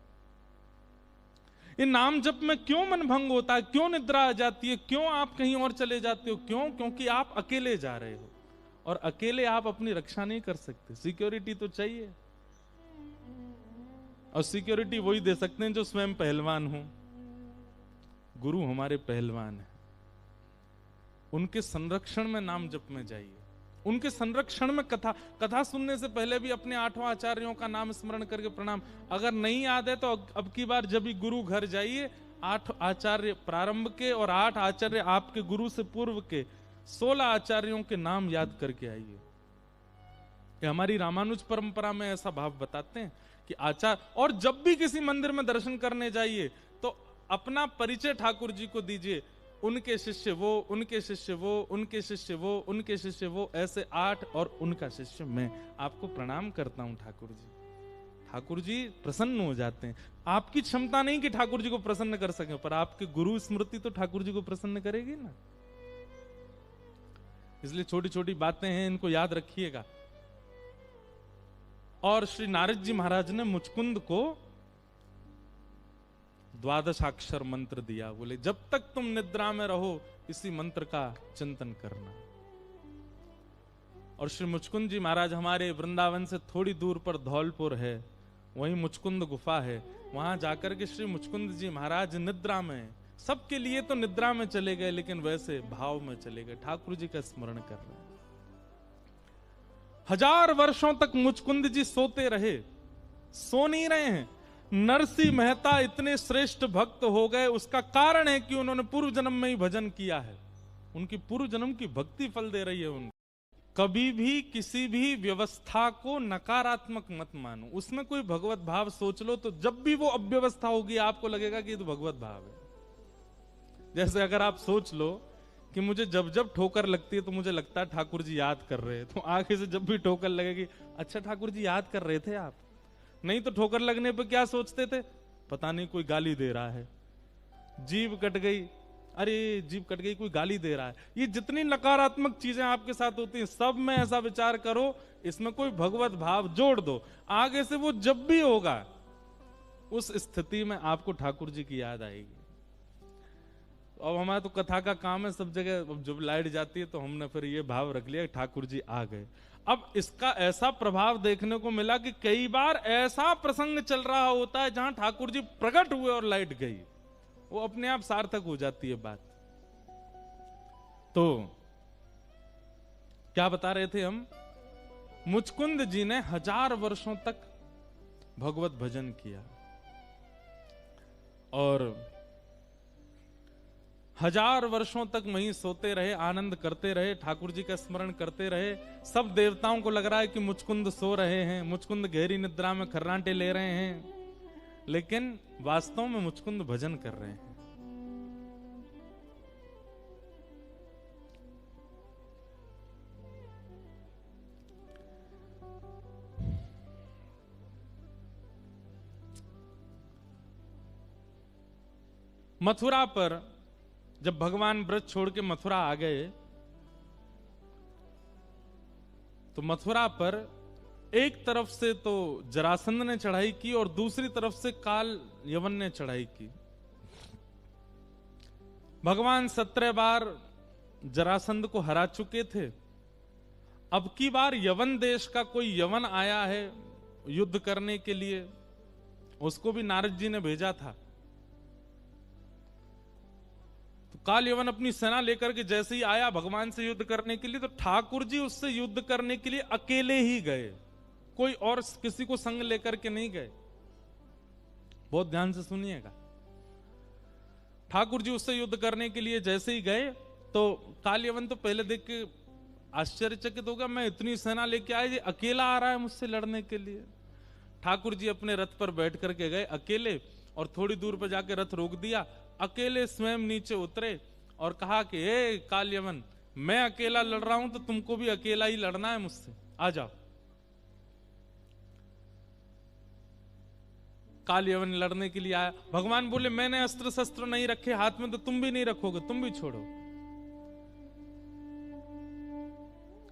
इन नाम जप में क्यों मन भंग होता है, क्यों निद्रा आ जाती है, क्यों आप कहीं और चले जाते हो? क्यों? क्योंकि आप अकेले जा रहे हो और अकेले आप अपनी रक्षा नहीं कर सकते। सिक्योरिटी तो चाहिए, और सिक्योरिटी वही दे सकते हैं जो स्वयं पहलवान हो। गुरु हमारे पहलवान हैं, उनके संरक्षण में नाम जप में जाइए, उनके संरक्षण में कथा सुनने से पहले भी अपने 8 आचार्यों का नाम स्मरण करके प्रणाम। अगर नहीं याद है तो अब की बार जब भी गुरु घर जाइए, 8 आचार्य प्रारंभ के और 8 आचार्य आपके गुरु से पूर्व के 16 आचार्यों के नाम याद करके आइए। हमारी रामानुज परंपरा में ऐसा भाव बताते हैं कि आचार्य, और जब भी किसी मंदिर में दर्शन करने जाइए तो अपना परिचय ठाकुर जी को दीजिए, उनके शिष्य वो, उनके शिष्य वो, उनके शिष्य वो, उनके शिष्य वो, ऐसे 8 और उनका शिष्य मैं। आपको प्रणाम करता हूं ठाकुर जी। ठाकुर जी प्रसन्न हो जाते हैं। आपकी क्षमता नहीं कि ठाकुर जी को प्रसन्न कर सके, पर आपके गुरु स्मृति तो ठाकुर जी को प्रसन्न करेगी ना। इसलिए छोटी छोटी बातें हैं, इनको याद रखिएगा। और श्री नारद जी महाराज ने मुचकुंद को 12 मंत्र दिया। बोले जब तक तुम निद्रा में रहो इसी मंत्र का चिंतन करना। और श्री मुचकुंद जी महाराज हमारे वृंदावन से थोड़ी दूर पर धौलपुर है, वहीं मुचकुंद गुफा है, वहां जाकर के श्री मुचकुंद जी महाराज निद्रा में, सबके लिए तो निद्रा में चले गए, लेकिन वैसे भाव में चले गए, ठाकुर जी का स्मरण कर रहे हैं। 1000 वर्षों तक मुचकुंद जी सोते रहे, सो नहीं रहे हैं। नरसिंह मेहता इतने श्रेष्ठ भक्त हो गए, उसका कारण है कि उन्होंने पूर्व जन्म में ही भजन किया है। उनकी पूर्व जन्म की भक्ति फल दे रही है उनको। कभी भी किसी भी व्यवस्था को नकारात्मक मत मानो, उसमें कोई भगवत भाव सोच लो, तो जब भी वो अव्यवस्था होगी आपको लगेगा कि ये तो भगवत भाव है। जैसे अगर आप सोच लो कि मुझे जब जब ठोकर लगती है तो मुझे लगता है ठाकुर जी याद कर रहे हैं, तो आगे से जब भी ठोकर लगेगी, अच्छा ठाकुर जी याद कर रहे थे आप। नहीं तो ठोकर लगने पर क्या सोचते थे, पता नहीं कोई गाली दे रहा है, जीभ कट गई, अरे जीभ कट गई, कोई गाली दे रहा है। ये जितनी नकारात्मक चीजें आपके साथ होती हैं, सब में ऐसा विचार करो, इसमें कोई भगवत भाव जोड़ दो, आगे से वो जब भी होगा उस स्थिति में आपको ठाकुर जी की याद आएगी। अब हमारा तो कथा का काम है, सब जगह जब लाइट जाती है तो हमने फिर ये भाव रख लिया ठाकुर जी आ गए। अब इसका ऐसा प्रभाव देखने को मिला कि कई बार ऐसा प्रसंग चल रहा होता है जहां ठाकुर जी प्रकट हुए और लाइट गई, वो अपने आप सार्थक हो जाती है बात। तो क्या बता रहे थे हम, मुचकुंद जी ने 1000 वर्षों तक भगवत भजन किया और 1000 वर्षों तक वहीं सोते रहे, आनंद करते रहे, ठाकुर जी का स्मरण करते रहे। सब देवताओं को लग रहा है कि मुचकुंद सो रहे हैं, मुचकुंद गहरी निद्रा में खर्राटे ले रहे हैं, लेकिन वास्तव में मुचकुंद भजन कर रहे हैं। मथुरा पर जब भगवान ब्रज छोड़ के मथुरा आ गए तो मथुरा पर एक तरफ से तो जरासंध ने चढ़ाई की और दूसरी तरफ से काल यवन ने चढ़ाई की। भगवान 17 बार जरासंध को हरा चुके थे। अब की बार यवन देश का कोई यवन आया है युद्ध करने के लिए, उसको भी नारद जी ने भेजा था। काल यवन अपनी सेना लेकर के जैसे ही आया भगवान से युद्ध करने के लिए, तो ठाकुर जी उससे युद्ध करने के लिए अकेले ही गए, कोई और किसी को संग लेकर के नहीं गए। बहुत ध्यान से सुनिएगा। ठाकुर जी उससे युद्ध करने के लिए जैसे ही गए तो काल यवन तो पहले देख के आश्चर्यचकित हो गया, मैं इतनी सेना लेके आए, ये अकेला आ रहा है मुझसे लड़ने के लिए। ठाकुर जी अपने रथ पर बैठ करके गए अकेले और थोड़ी दूर पर जाके रथ रोक दिया, अकेले स्वयं नीचे उतरे और कहा कि हे काल यवन, मैं अकेला लड़ रहा हूं तो तुमको भी अकेला ही लड़ना है मुझसे, आ जाओ। काल यवन लड़ने के लिए आया। भगवान बोले मैंने अस्त्र शस्त्र नहीं रखे हाथ में, तो तुम भी नहीं रखोगे, तुम भी छोड़ो।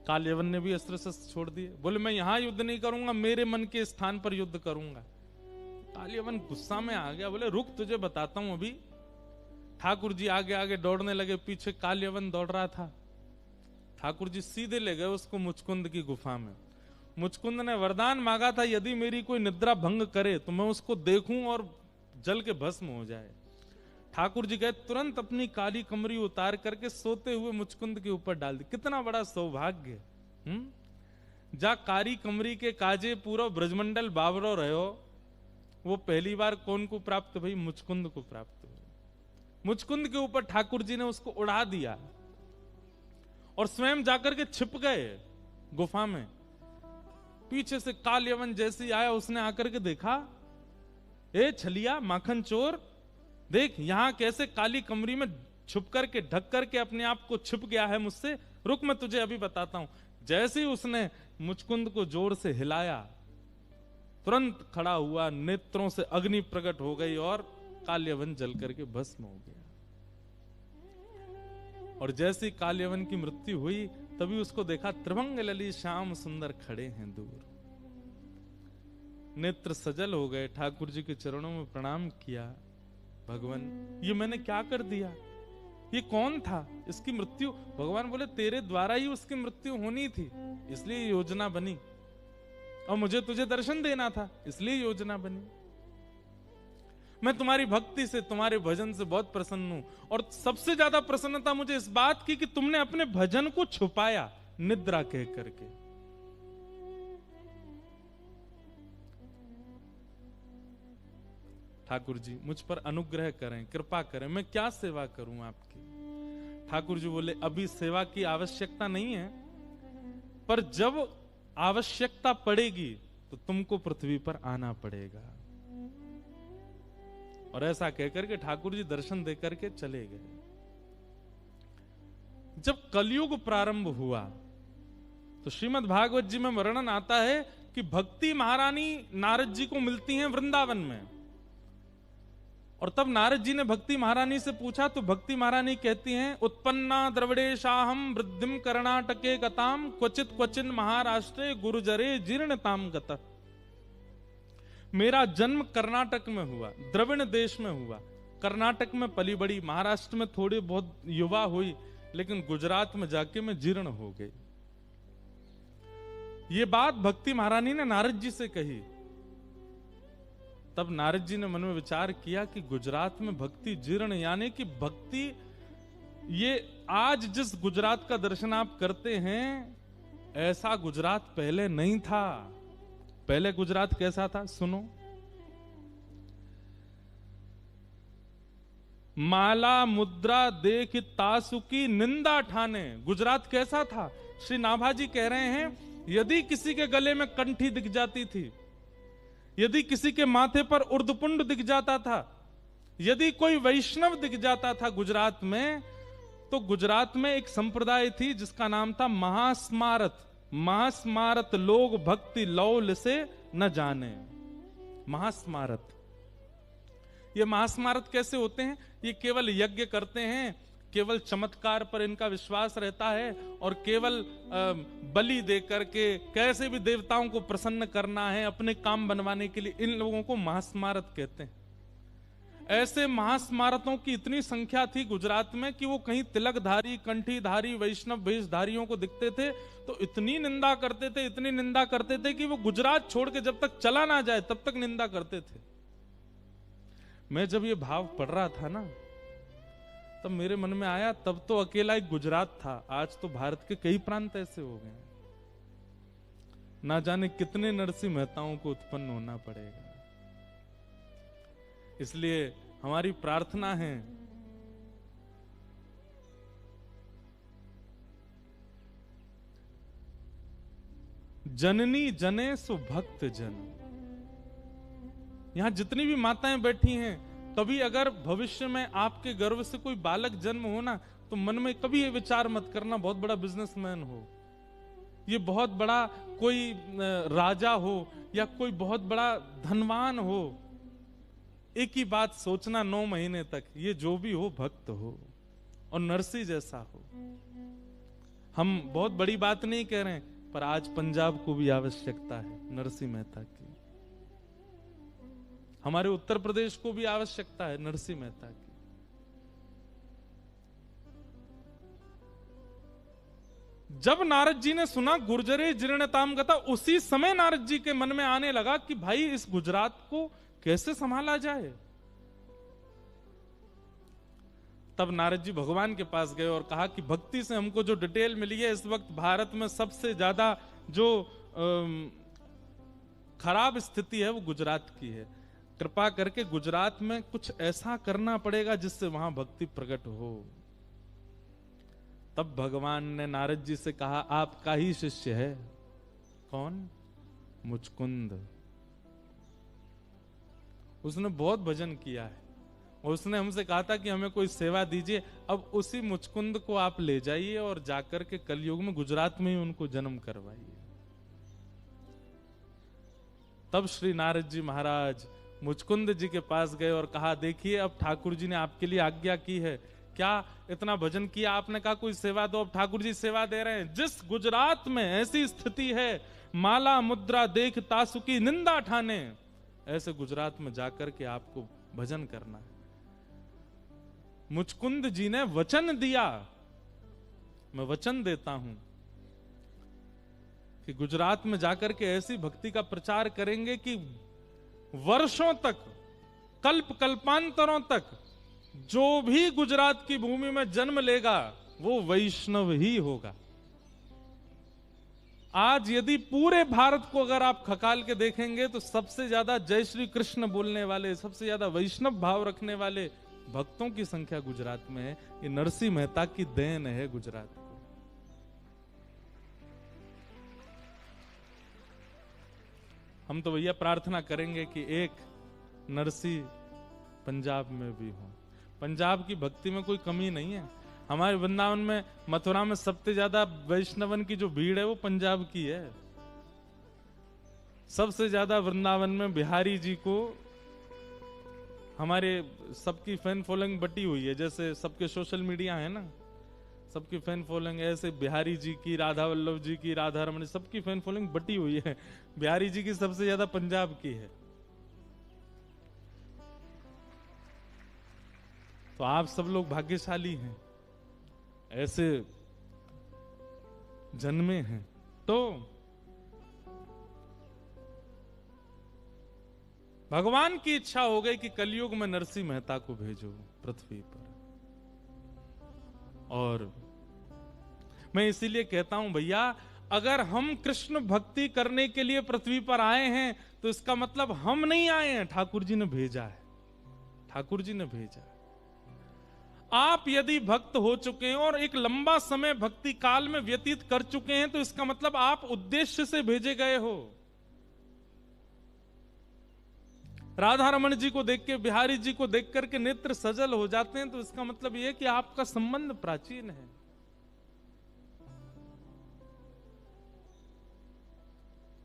काल यवन ने भी अस्त्र शस्त्र छोड़ दिए, बोले मैं यहां युद्ध नहीं करूंगा, मेरे मन के स्थान पर युद्ध करूंगा। काल यवन गुस्सा में आ गया, बोले रुक तुझे बताता हूं अभी। ठाकुर जी आगे आगे दौड़ने लगे, पीछे काल यवन दौड़ रहा था। ठाकुर जी सीधे ले गए उसको मुचकुंद की गुफा में। मुचकुंद ने वरदान मांगा था, यदि मेरी कोई निद्रा भंग करे तो मैं उसको देखूं और जल के भस्म हो जाए। ठाकुर जी गए, तुरंत अपनी काली कमरी उतार करके सोते हुए मुचकुंद के ऊपर डाल दी। कितना बड़ा सौभाग्य। जा कारी कमरी के काजे पूरा ब्रजमंडल बाबरो रहो, वो पहली बार कौन को प्राप्त भाई, मुचकुंद को प्राप्त हुई। मुचकुंद के ऊपर ठाकुर जी ने उसको उड़ा दिया और स्वयं जाकर के छिप गए गुफा में। पीछे से काल यवन जैसे ही आया, उसने आकर के देखा, ए छलिया माखन चोर, देख यहां कैसे काली कमरी में छुप करके ढक करके अपने आप को छिप गया है मुझसे, रुक मैं तुझे अभी बताता हूं। जैसे ही उसने मुचकुंद को जोर से हिलाया, तुरंत खड़ा हुआ, नेत्रों से अग्नि प्रकट हो गई और काल यवन जल करके भस्म हो गया। और जैसे ही काल यवन की मृत्यु हुई, तभी उसको देखा त्रिभंग लली श्याम सुंदर खड़े हैं दूर। नेत्र सजल हो गए, ठाकुर जी के चरणों में प्रणाम किया, भगवान ये मैंने क्या कर दिया, ये कौन था, इसकी मृत्यु। भगवान बोले तेरे द्वारा ही उसकी मृत्यु होनी थी, इसलिए योजना बनी, और मुझे तुझे दर्शन देना था, इसलिए योजना बनी। मैं तुम्हारी भक्ति से, तुम्हारे भजन से बहुत प्रसन्न हूं, और सबसे ज्यादा प्रसन्नता मुझे इस बात की कि तुमने अपने भजन को छुपाया निद्रा कह करके। ठाकुर जी मुझ पर अनुग्रह करें, कृपा करें, मैं क्या सेवा करूं आपकी। ठाकुर जी बोले अभी सेवा की आवश्यकता नहीं है, पर जब आवश्यकता पड़ेगी तो तुमको पृथ्वी पर आना पड़ेगा। और ऐसा कहकर के ठाकुर जी दर्शन देकर के चले गए। जब कलयुग प्रारंभ हुआ तो श्रीमद् भागवत जी में वर्णन आता है कि भक्ति महारानी नारद जी को मिलती हैं वृंदावन में। और तब नारद जी ने भक्ति महारानी से पूछा तो भक्ति महारानी कहती हैं, उत्पन्ना द्रविड़ेशाहम वृद्धिम कर्णाटके गताम क्वचित क्वचिन महाराष्ट्रे गुरुजरे जीर्णताम गता। मेरा जन्म कर्नाटक में हुआ, द्रविड़ देश में हुआ, कर्नाटक में पली बड़ी, महाराष्ट्र में थोड़ी बहुत युवा हुई, लेकिन गुजरात में जाके मैं जीर्ण हो गई। ये बात भक्ति महारानी ने नारद जी से कही। तब नारद जी ने मन में विचार किया कि गुजरात में भक्ति जीर्ण, यानी कि भक्ति, ये आज जिस गुजरात का दर्शन आप करते हैं ऐसा गुजरात पहले नहीं था। पहले गुजरात कैसा था सुनो। माला मुद्रा देख तासुकी निंदा ठाने। गुजरात कैसा था? श्री नाभाजी कह रहे हैं, यदि किसी के गले में कंठी दिख जाती थी, यदि किसी के माथे पर उर्दपुंड दिख जाता था, यदि कोई वैष्णव दिख जाता था गुजरात में, तो गुजरात में एक संप्रदाय थी जिसका नाम था महास्मारत। महास्मारत लोग भक्ति लौल से न जाने। महास्मारत, ये महास्मारत कैसे होते हैं? ये केवल यज्ञ करते हैं, केवल चमत्कार पर इनका विश्वास रहता है, और केवल बलि दे करके कैसे भी देवताओं को प्रसन्न करना है अपने काम बनवाने के लिए, इन लोगों को महास्मारत कहते हैं। ऐसे महास्मारतों की इतनी संख्या थी गुजरात में कि वो कहीं तिलकधारी, कंठीधारी, वैष्णव वेशधारियों को दिखते थे तो इतनी निंदा करते थे, इतनी निंदा करते थे कि वो गुजरात छोड़ के जब तक चला ना जाए तब तक निंदा करते थे। मैं जब ये भाव पढ़ रहा था ना, तब मेरे मन में आया, तब तो अकेला एक गुजरात था, आज तो भारत के कई प्रांत ऐसे हो गए। ना जाने कितने नरसिंह मेहताओं को उत्पन्न होना पड़ेगा। इसलिए हमारी प्रार्थना है, जननी जने सो भक्त जन। यहां जितनी भी माताएं बैठी हैं, कभी अगर भविष्य में आपके गर्भ से कोई बालक जन्म हो ना, तो मन में कभी ये विचार मत करना बहुत बड़ा बिजनेसमैन हो, ये बहुत बड़ा कोई राजा हो, या कोई बहुत बड़ा धनवान हो। एक ही बात सोचना 9 महीने तक, ये जो भी हो भक्त हो और नरसी जैसा हो। हम बहुत बड़ी बात नहीं कह रहे हैं, पर आज पंजाब को भी आवश्यकता है नरसिंह मेहता की, हमारे उत्तर प्रदेश को भी आवश्यकता है नरसिंह मेहता की। जब नारद जी ने सुना गुर्जरे जीर्णताम गता, उसी समय नारद जी के मन में आने लगा कि भाई इस गुजरात को कैसे संभाला जाए। तब नारद जी भगवान के पास गए और कहा कि भक्ति से हमको जो डिटेल मिली है, इस वक्त भारत में सबसे ज्यादा जो खराब स्थिति है वो गुजरात की है। कृपा करके गुजरात में कुछ ऐसा करना पड़ेगा जिससे वहां भक्ति प्रकट हो। तब भगवान ने नारद जी से कहा, आपका ही शिष्य है। कौन? मुचकुंद। उसने बहुत भजन किया है और उसने हमसे कहा था कि हमें कोई सेवा दीजिए। अब उसी मुचकुंद को आप ले जाइए और जाकर के कलयुग में गुजरात में ही उनको जन्म करवाइए। तब श्री नारद जी महाराज मुचकुंद जी के पास गए और कहा, देखिए अब ठाकुर जी ने आपके लिए आज्ञा की है, क्या इतना भजन किया आपने, कहा कोई सेवा दो। अब ठाकुर जी सेवा दे रहे हैं। जिस गुजरात में ऐसी स्थिति है, माला मुद्रा देख तासुकी निंदा ठाने, ऐसे गुजरात में जाकर के आपको भजन करना है। मुचकुंद जी ने वचन दिया, मैं वचन देता हूं कि गुजरात में जाकर के ऐसी भक्ति का प्रचार करेंगे कि वर्षों तक, कल्प कल्पांतरों तक जो भी गुजरात की भूमि में जन्म लेगा वो वैष्णव ही होगा। आज यदि पूरे भारत को अगर आप खकाल के देखेंगे तो सबसे ज्यादा जय श्री कृष्ण बोलने वाले, सबसे ज्यादा वैष्णव भाव रखने वाले भक्तों की संख्या गुजरात में है, ये नरसिंह मेहता की देन है गुजरात को। हम तो भैया प्रार्थना करेंगे कि एक नरसिंह पंजाब में भी हो। पंजाब की भक्ति में कोई कमी नहीं है। हमारे वृंदावन में, मथुरा में सबसे ज्यादा वैष्णवन की जो भीड़ है वो पंजाब की है। सबसे ज्यादा वृंदावन में बिहारी जी को हमारे सबकी फैन फॉलोइंग बटी हुई है। जैसे सबके सोशल मीडिया है ना, सबकी फैन फॉलोइंग, ऐसे बिहारी जी की, राधा वल्लभ जी की, राधा रमन, सबकी फैन फॉलोइंग बटी हुई है। बिहारी जी की सबसे ज्यादा पंजाब की है। तो आप सब लोग भाग्यशाली हैं, ऐसे जन्मे हैं। तो भगवान की इच्छा हो गई कि कलयुग में नरसिंह मेहता को भेजो पृथ्वी पर। और मैं इसीलिए कहता हूं भैया, अगर हम कृष्ण भक्ति करने के लिए पृथ्वी पर आए हैं तो इसका मतलब हम नहीं आए हैं, ठाकुर जी ने भेजा है। ठाकुर जी ने भेजा। आप यदि भक्त हो चुके हैं और एक लंबा समय भक्ति काल में व्यतीत कर चुके हैं तो इसका मतलब आप उद्देश्य से भेजे गए हो। राधा रमन जी को देख के, बिहारी जी को देख करके नेत्र सजल हो जाते हैं तो इसका मतलब यह कि आपका संबंध प्राचीन है।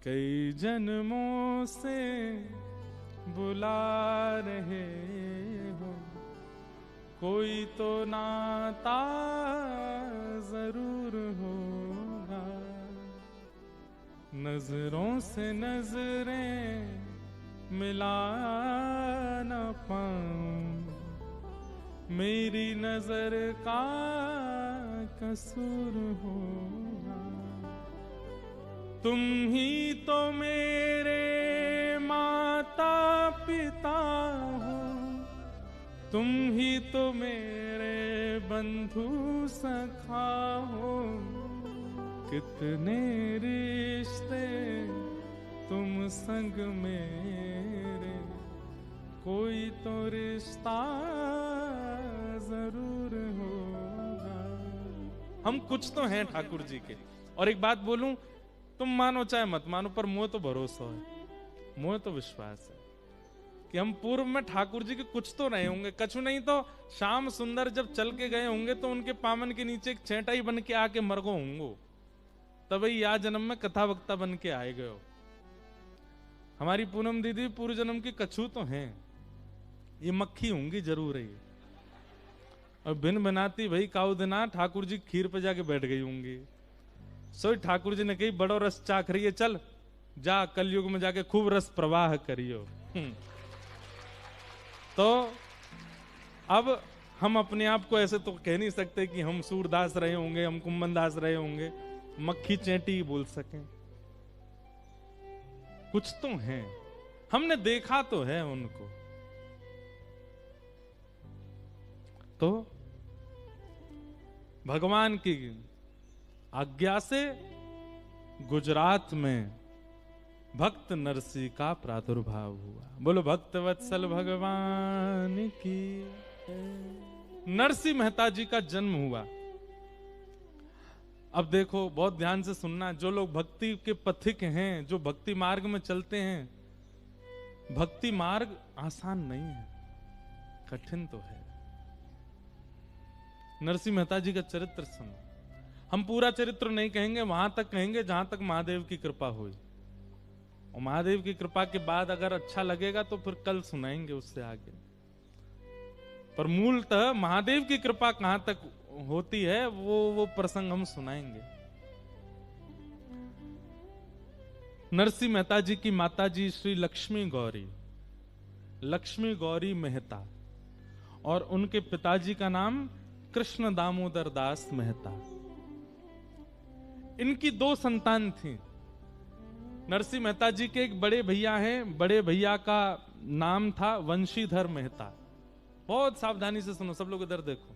कई जन्मों से बुला रहे हो, कोई तो नाता जरूर होगा। नजरों से नजरें मिला न पाऊं, मेरी नजर का कसूर होगा। तुम ही तो मेरे माता पिता हो, तुम ही तो मेरे बंधु सखा हो। कितने रिश्ते तुम संग मेरे, कोई तो रिश्ता जरूर होगा। हम कुछ तो हैं ठाकुर जी के। और एक बात बोलूं, तुम मानो चाहे मत मानो, पर मुझे तो भरोसा है, मुझे तो विश्वास है कि हम पूर्व में ठाकुर जी के कुछ तो रहे होंगे। कछु नहीं तो श्याम सुंदर जब चल के गए होंगे तो उनके पामन के नीचे एक छेटाई बन के आके मर गो होंगे, तभी या जन्म में कथा वक्ता बन के आए गए हो। हमारी पूनम दीदी पूर्व जन्म की कछु तो हैं, ये मक्खी होंगी जरूर है। और बिन बनाती भाई काऊ दिना ठाकुर जी खीर पे जाके बैठ गई होंगी। सोई ठाकुर जी ने कही बड़ो रस चाख रही है, चल जा कलयुग में जाके खूब रस प्रवाह करियो। तो अब हम अपने आप को ऐसे तो कह नहीं सकते कि हम सूरदास रहे होंगे, हम कुंभन दास रहे होंगे, मक्खी चेंटी बोल सकें। कुछ तो हैं, हमने देखा तो है उनको। तो भगवान की आज्ञा से गुजरात में भक्त नरसिंह का प्रादुर्भाव हुआ। बोलो भक्त वत्सल भगवान की। नरसिंह मेहता जी का जन्म हुआ। अब देखो, बहुत ध्यान से सुनना, जो लोग भक्ति के पथिक हैं, जो भक्ति मार्ग में चलते हैं, भक्ति मार्ग आसान नहीं है, कठिन तो है। नरसिंह मेहता जी का चरित्र सुनो। हम पूरा चरित्र नहीं कहेंगे, वहां तक कहेंगे जहां तक महादेव की कृपा हुई। और महादेव की कृपा के बाद अगर अच्छा लगेगा तो फिर कल सुनाएंगे उससे आगे। पर मूलतः महादेव की कृपा कहां तक होती है वो प्रसंग हम सुनाएंगे। नरसिंह मेहता जी की माता जी श्री लक्ष्मी गौरी मेहता, और उनके पिताजी का नाम कृष्ण दामोदर दास मेहता। इनकी दो संतान थी। नरसिंह मेहता जी के एक बड़े भैया हैं, बड़े भैया का नाम था वंशीधर मेहता। बहुत सावधानी से सुनो सब लोग, इधर देखो।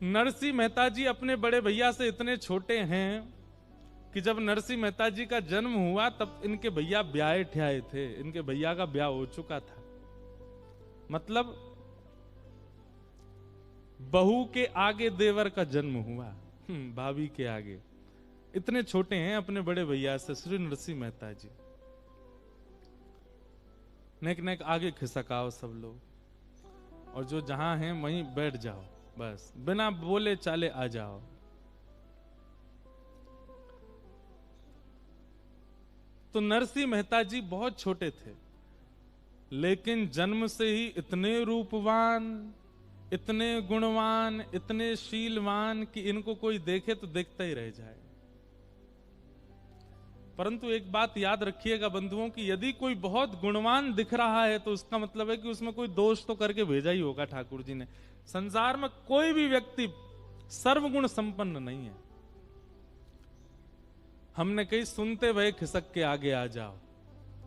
नरसिंह मेहता जी अपने बड़े भैया से इतने छोटे हैं कि जब नरसिंह मेहता जी का जन्म हुआ तब इनके भैया ब्याहे ठ्याए थे, इनके भैया का ब्याह हो चुका था। मतलब बहू के आगे देवर का जन्म हुआ, भाभी के आगे। इतने छोटे हैं अपने बड़े भैया से, श्री नरसिंह मेहता जी। नेक नेक आगे खिसकाओ सब लोग, और जो जहां हैं वहीं बैठ जाओ, बस बिना बोले चाले आ जाओ। तो नरसिंह मेहता जी बहुत छोटे थे, लेकिन जन्म से ही इतने रूपवान, इतने गुणवान, इतने शीलवान कि इनको कोई देखे तो देखता ही रह जाए। परंतु एक बात याद रखिएगा बंधुओं कि यदि कोई बहुत गुणवान दिख रहा है तो उसका मतलब है कि उसमें कोई दोष तो करके भेजा ही होगा ठाकुर जी ने। संसार में कोई भी व्यक्ति सर्वगुण संपन्न नहीं है। हमने कही सुनते भय खिसक के आगे आ जाओ,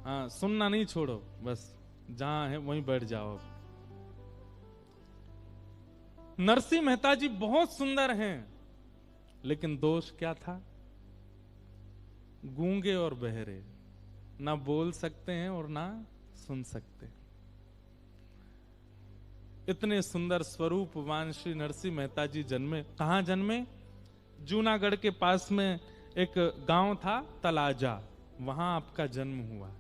हाँ सुनना नहीं छोड़ो, बस जहां है वहीं बैठ जाओ। नरसिंह मेहता जी बहुत सुंदर हैं, लेकिन दोष क्या था? गूंगे और बहरे, ना बोल सकते हैं और ना सुन सकते। इतने सुंदर स्वरूपवान श्री नरसिंह मेहता जी जन्मे। कहां जन्मे? जूनागढ़ के पास में एक गांव था तलाजा, वहां आपका जन्म हुआ।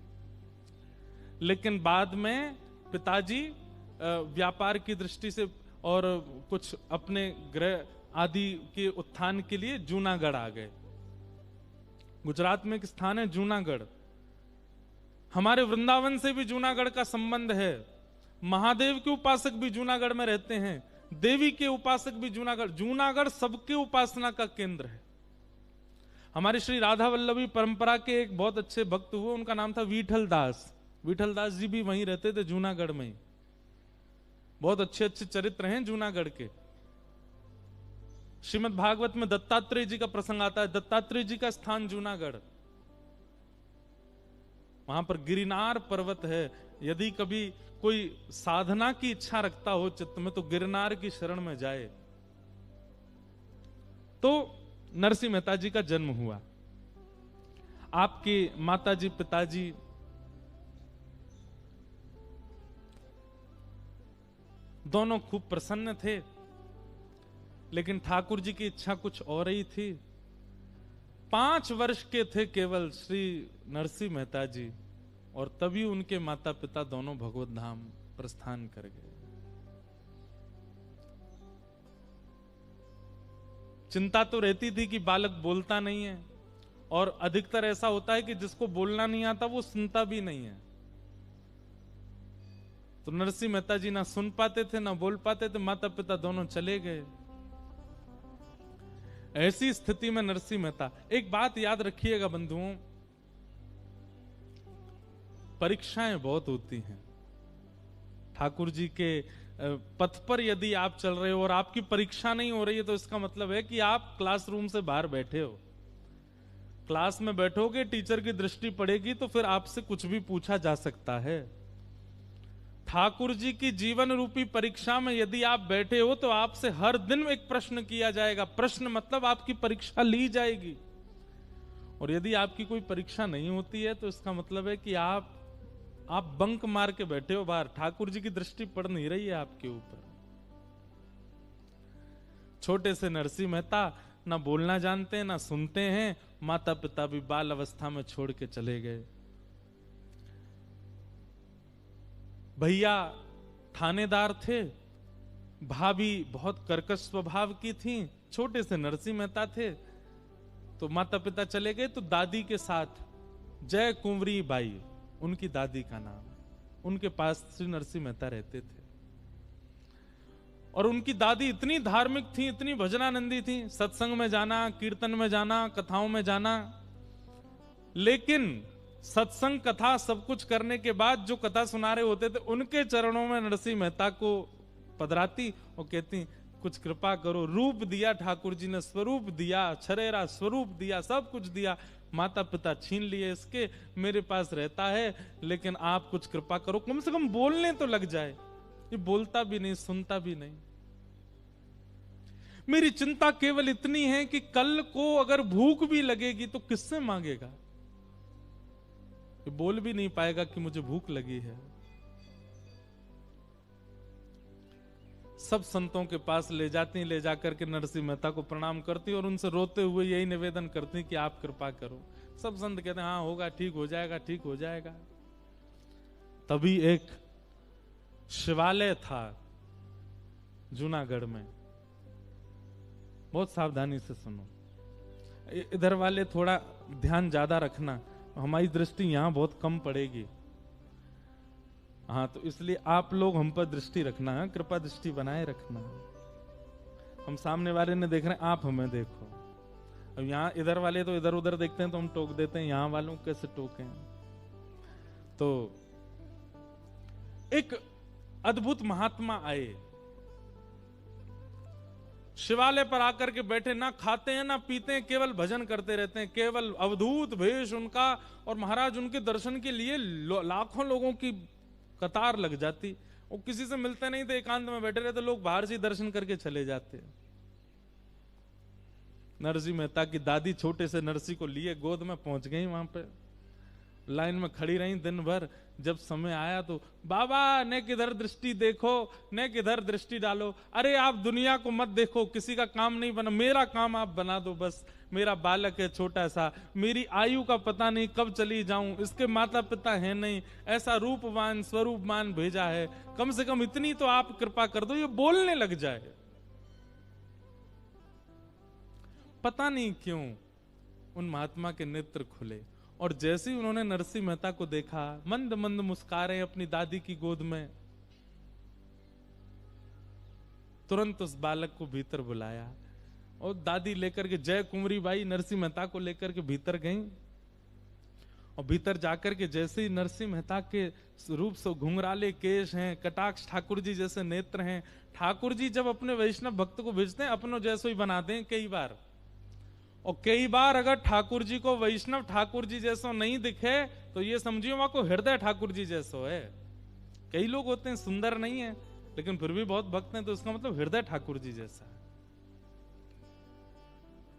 लेकिन बाद में पिताजी व्यापार की दृष्टि से और कुछ अपने गृह आदि के उत्थान के लिए जूनागढ़ आ गए। गुजरात में एक स्थान है जूनागढ़। हमारे वृंदावन से भी जूनागढ़ का संबंध है। महादेव के उपासक भी जूनागढ़ में रहते हैं, देवी के उपासक भी जूनागढ़। जूनागढ़ सबके उपासना का केंद्र है। हमारे श्री राधा वल्लभी परंपरा के एक बहुत अच्छे भक्त हुए, उनका नाम था विठल दास। विठल दास जी भी वहीं रहते थे, जूनागढ़ में ही। बहुत अच्छे अच्छे चरित्र हैं जूनागढ़ के। श्रीमद् भागवत में दत्तात्रेय जी का प्रसंग आता है। दत्तात्रेय जी का स्थान जूनागढ़, वहां पर गिरनार पर्वत है। यदि कभी कोई साधना की इच्छा रखता हो चित्त में तो गिरनार की शरण में जाए। तो नरसिंह मेहता जी का जन्म हुआ। आपके माताजी पिताजी दोनों खूब प्रसन्न थे, लेकिन ठाकुर जी की इच्छा कुछ और ही थी। 5 वर्ष के थे केवल श्री नरसिंह मेहता जी, और तभी उनके माता पिता दोनों भगवत धाम प्रस्थान कर गए। चिंता तो रहती थी कि बालक बोलता नहीं है, और अधिकतर ऐसा होता है कि जिसको बोलना नहीं आता वो सुनता भी नहीं है। तो नरसिंह मेहता जी ना सुन पाते थे ना बोल पाते थे, माता पिता दोनों चले गए। ऐसी स्थिति में नरसिंह मेहता, एक बात याद रखिएगा बंधुओं, परीक्षाएं बहुत होती हैं। ठाकुर जी के पथ पर यदि आप चल रहे हो और आपकी परीक्षा नहीं हो रही है तो इसका मतलब है कि आप क्लासरूम से बाहर बैठे हो। क्लास में बैठोगे, टीचर की दृष्टि पड़ेगी तो फिर आपसे कुछ भी पूछा जा सकता है। ठाकुर जी की जीवन रूपी परीक्षा में यदि आप बैठे हो तो आपसे हर दिन एक प्रश्न किया जाएगा। प्रश्न मतलब आपकी परीक्षा ली जाएगी। और यदि आपकी कोई परीक्षा नहीं होती है तो इसका मतलब है कि आप बंक मार के बैठे हो बाहर, ठाकुर जी की दृष्टि पड़ नहीं रही है आपके ऊपर। छोटे से नरसिंह मेहता ना बोलना जानते हैं ना सुनते हैं, माता पिता भी बाल अवस्था में छोड़ के चले गए। भैया थानेदार थे, भाभी बहुत कर्कश स्वभाव की थी, छोटे से नरसिंह मेहता थे। तो माता पिता चले गए तो दादी के साथ, जय कुंवरी बाई उनकी दादी का नाम, उनके पास श्री नरसिंह मेहता रहते थे। और उनकी दादी इतनी धार्मिक थी, इतनी भजनानंदी थी, सत्संग में जाना, कीर्तन में जाना, कथाओं में जाना। लेकिन सत्संग कथा सब कुछ करने के बाद जो कथा सुना रहे होते थे उनके चरणों में नरसिंह मेहता को पधराती और कहती कुछ कृपा करो। रूप दिया ठाकुर जी ने, स्वरूप दिया, छरेरा स्वरूप दिया, सब कुछ दिया। माता पिता छीन लिए इसके, मेरे पास रहता है, लेकिन आप कुछ कृपा करो, कम से कम बोलने तो लग जाए। ये बोलता भी नहीं, सुनता भी नहीं। मेरी चिंता केवल इतनी है कि कल को अगर भूख भी लगेगी तो किससे मांगेगा? ये बोल भी नहीं पाएगा कि मुझे भूख लगी है। सब संतों के पास ले जाती, ले जाकर के नरसिंह मेहता को प्रणाम करती और उनसे रोते हुए यही निवेदन करती कि आप कृपा करो। सब संत कहते हैं हाँ होगा, ठीक हो जाएगा, ठीक हो जाएगा। तभी एक शिवालय था जूनागढ़ में, बहुत सावधानी से सुनो, इधर वाले थोड़ा ध्यान ज्यादा रखना, हमारी दृष्टि यहां बहुत कम पड़ेगी। हाँ, तो इसलिए आप लोग हम पर दृष्टि रखना है, कृपा दृष्टि बनाए रखना। हम सामने वाले ने देख रहे हैं, आप हमें देखो। अब यहाँ इधर वाले तो इधर उधर देखते हैं तो हम टोक देते हैं, यहाँ वालों को कैसे टोकें? तो एक अद्भुत महात्मा आए, शिवालय पर आकर के बैठे, ना खाते हैं ना पीते हैं, केवल भजन करते रहते हैं। केवल अवधूत भेष उनका, और महाराज उनके दर्शन के लिए लाखों लोगों की कतार लग जाती। वो किसी से मिलते नहीं थे, एकांत में बैठे रहते, लोग बाहर से दर्शन करके चले जाते। नरसिंह मेहता की दादी छोटे से नरसिंह को लिए गोद में पहुंच गई, वहां पे लाइन में खड़ी रही दिन भर। जब समय आया तो बाबा ने किधर दृष्टि देखो, ने किधर दृष्टि डालो। अरे आप दुनिया को मत देखो, किसी का काम नहीं बना, मेरा काम आप बना दो बस। मेरा बालक है छोटा सा, मेरी आयु का पता नहीं कब चली जाऊं, इसके माता पिता है नहीं, ऐसा रूपवान स्वरूपवान भेजा है, कम से कम इतनी तो आप कृपा कर दो, ये बोलने लग जाए। पता नहीं क्यों उन महात्मा के नेत्र खुले, और जैसे ही उन्होंने नरसिंह मेहता को देखा, मंद मंद मुस्कुरा रहे अपनी दादी की गोद में, तुरंत उस बालक को भीतर बुलाया और दादी लेकर के, जय कुंवरी बाई नरसिंह मेहता को लेकर के भीतर गई। और भीतर जाकर के जैसे ही नरसिंह मेहता के रूप से घुंघराले केश हैं, कटाक्ष ठाकुर जी जैसे नेत्र हैं। ठाकुर जी जब अपने वैष्णव भक्त को भेजते हैं, अपनों जैसो ही बनाते हैं कई बार, और कई बार अगर ठाकुर जी को वैष्णव ठाकुर जी जैसो नहीं दिखे तो ये समझिए वहां को हृदय ठाकुर जी जैसो है। कई लोग होते हैं सुंदर नहीं है लेकिन फिर भी बहुत भक्त हैं, तो इसका मतलब हृदय ठाकुर जी जैसा है।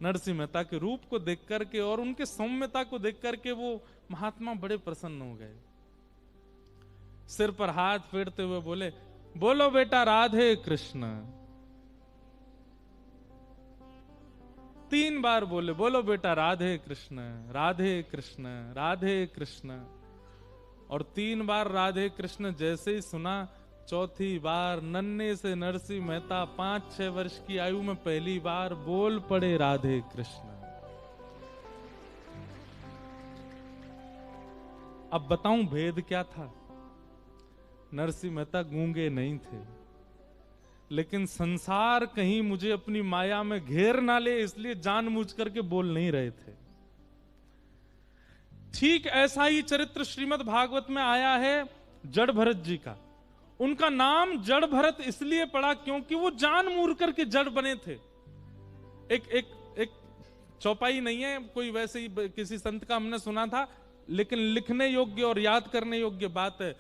नरसिंह मेहता के रूप को देख करके और उनके सौम्यता को देख करके वो महात्मा बड़े प्रसन्न हो गए। सिर पर हाथ फेरते हुए बोले, बोलो बेटा राधे कृष्ण। 3 बार बोले, बोलो बेटा राधे कृष्ण, राधे कृष्ण, राधे कृष्ण। और 3 बार राधे कृष्ण जैसे ही सुना, चौथी बार नन्हे से नरसिंह मेहता 5-6 वर्ष की आयु में पहली बार बोल पड़े राधे कृष्ण। अब बताऊं भेद क्या था? नरसिंह मेहता गूंगे नहीं थे, लेकिन संसार कहीं मुझे अपनी माया में घेर ना ले, इसलिए जानबूझ करके बोल नहीं रहे थे। ठीक ऐसा ही चरित्र श्रीमद् भागवत में आया है जड़ भरत जी का। उनका नाम जड़ भरत इसलिए पड़ा क्योंकि वो जानबूझ करके जड़ बने थे। एक चौपाई नहीं है कोई, वैसे ही किसी संत का हमने सुना था, लेकिन लिखने योग्य और याद करने योग्य बात है।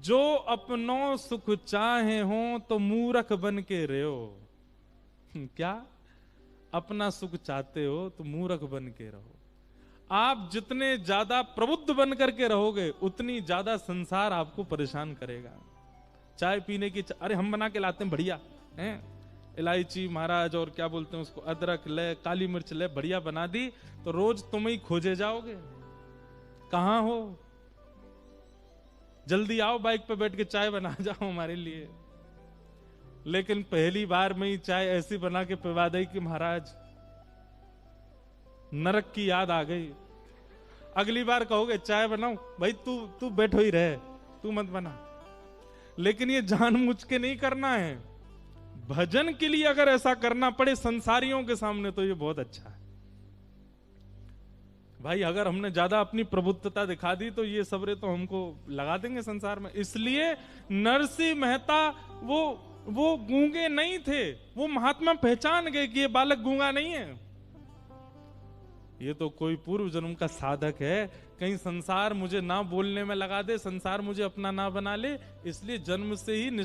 जो अपनों सुख चाहे हो तो मूर्ख बन के रहो। क्या? अपना सुख चाहते हो तो मूर्ख बन के रहो। आप जितने ज्यादा प्रबुद्ध बन करके रहोगे उतनी ज्यादा संसार आपको परेशान करेगा। चाय पीने की अरे हम बना के लाते हैं बढ़िया हैं, इलायची महाराज और क्या बोलते हैं उसको, अदरक ले, काली मिर्च ले, बढ़िया बना दी तो रोज तुम ही खोजे जाओगे। कहां हो? जल्दी आओ, बाइक पे बैठ के चाय बना जाओ हमारे लिए। लेकिन पहली बार में ही चाय ऐसी बना के पिला दी कि महाराज नरक की याद आ गई। अगली बार कहोगे चाय बनाओ, भाई तू बैठो ही रहे, तू मत बना। लेकिन ये जानबूझ के नहीं करना है। भजन के लिए अगर ऐसा करना पड़े संसारियों के सामने तो ये बहुत अच्छा है। भाई अगर हमने ज्यादा अपनी प्रबुद्धता दिखा दी तो ये सबरे तो हमको लगा देंगे संसार में। इसलिए नरसिंह मेहता वो गूंगे नहीं थे। वो महात्मा पहचान गए कि ये बालक गूंगा नहीं है, ये तो कोई पूर्व जन्म का साधक है। कहीं संसार मुझे ना बोलने में लगा दे, संसार मुझे अपना ना बना ले, इसलिए जन्म से ही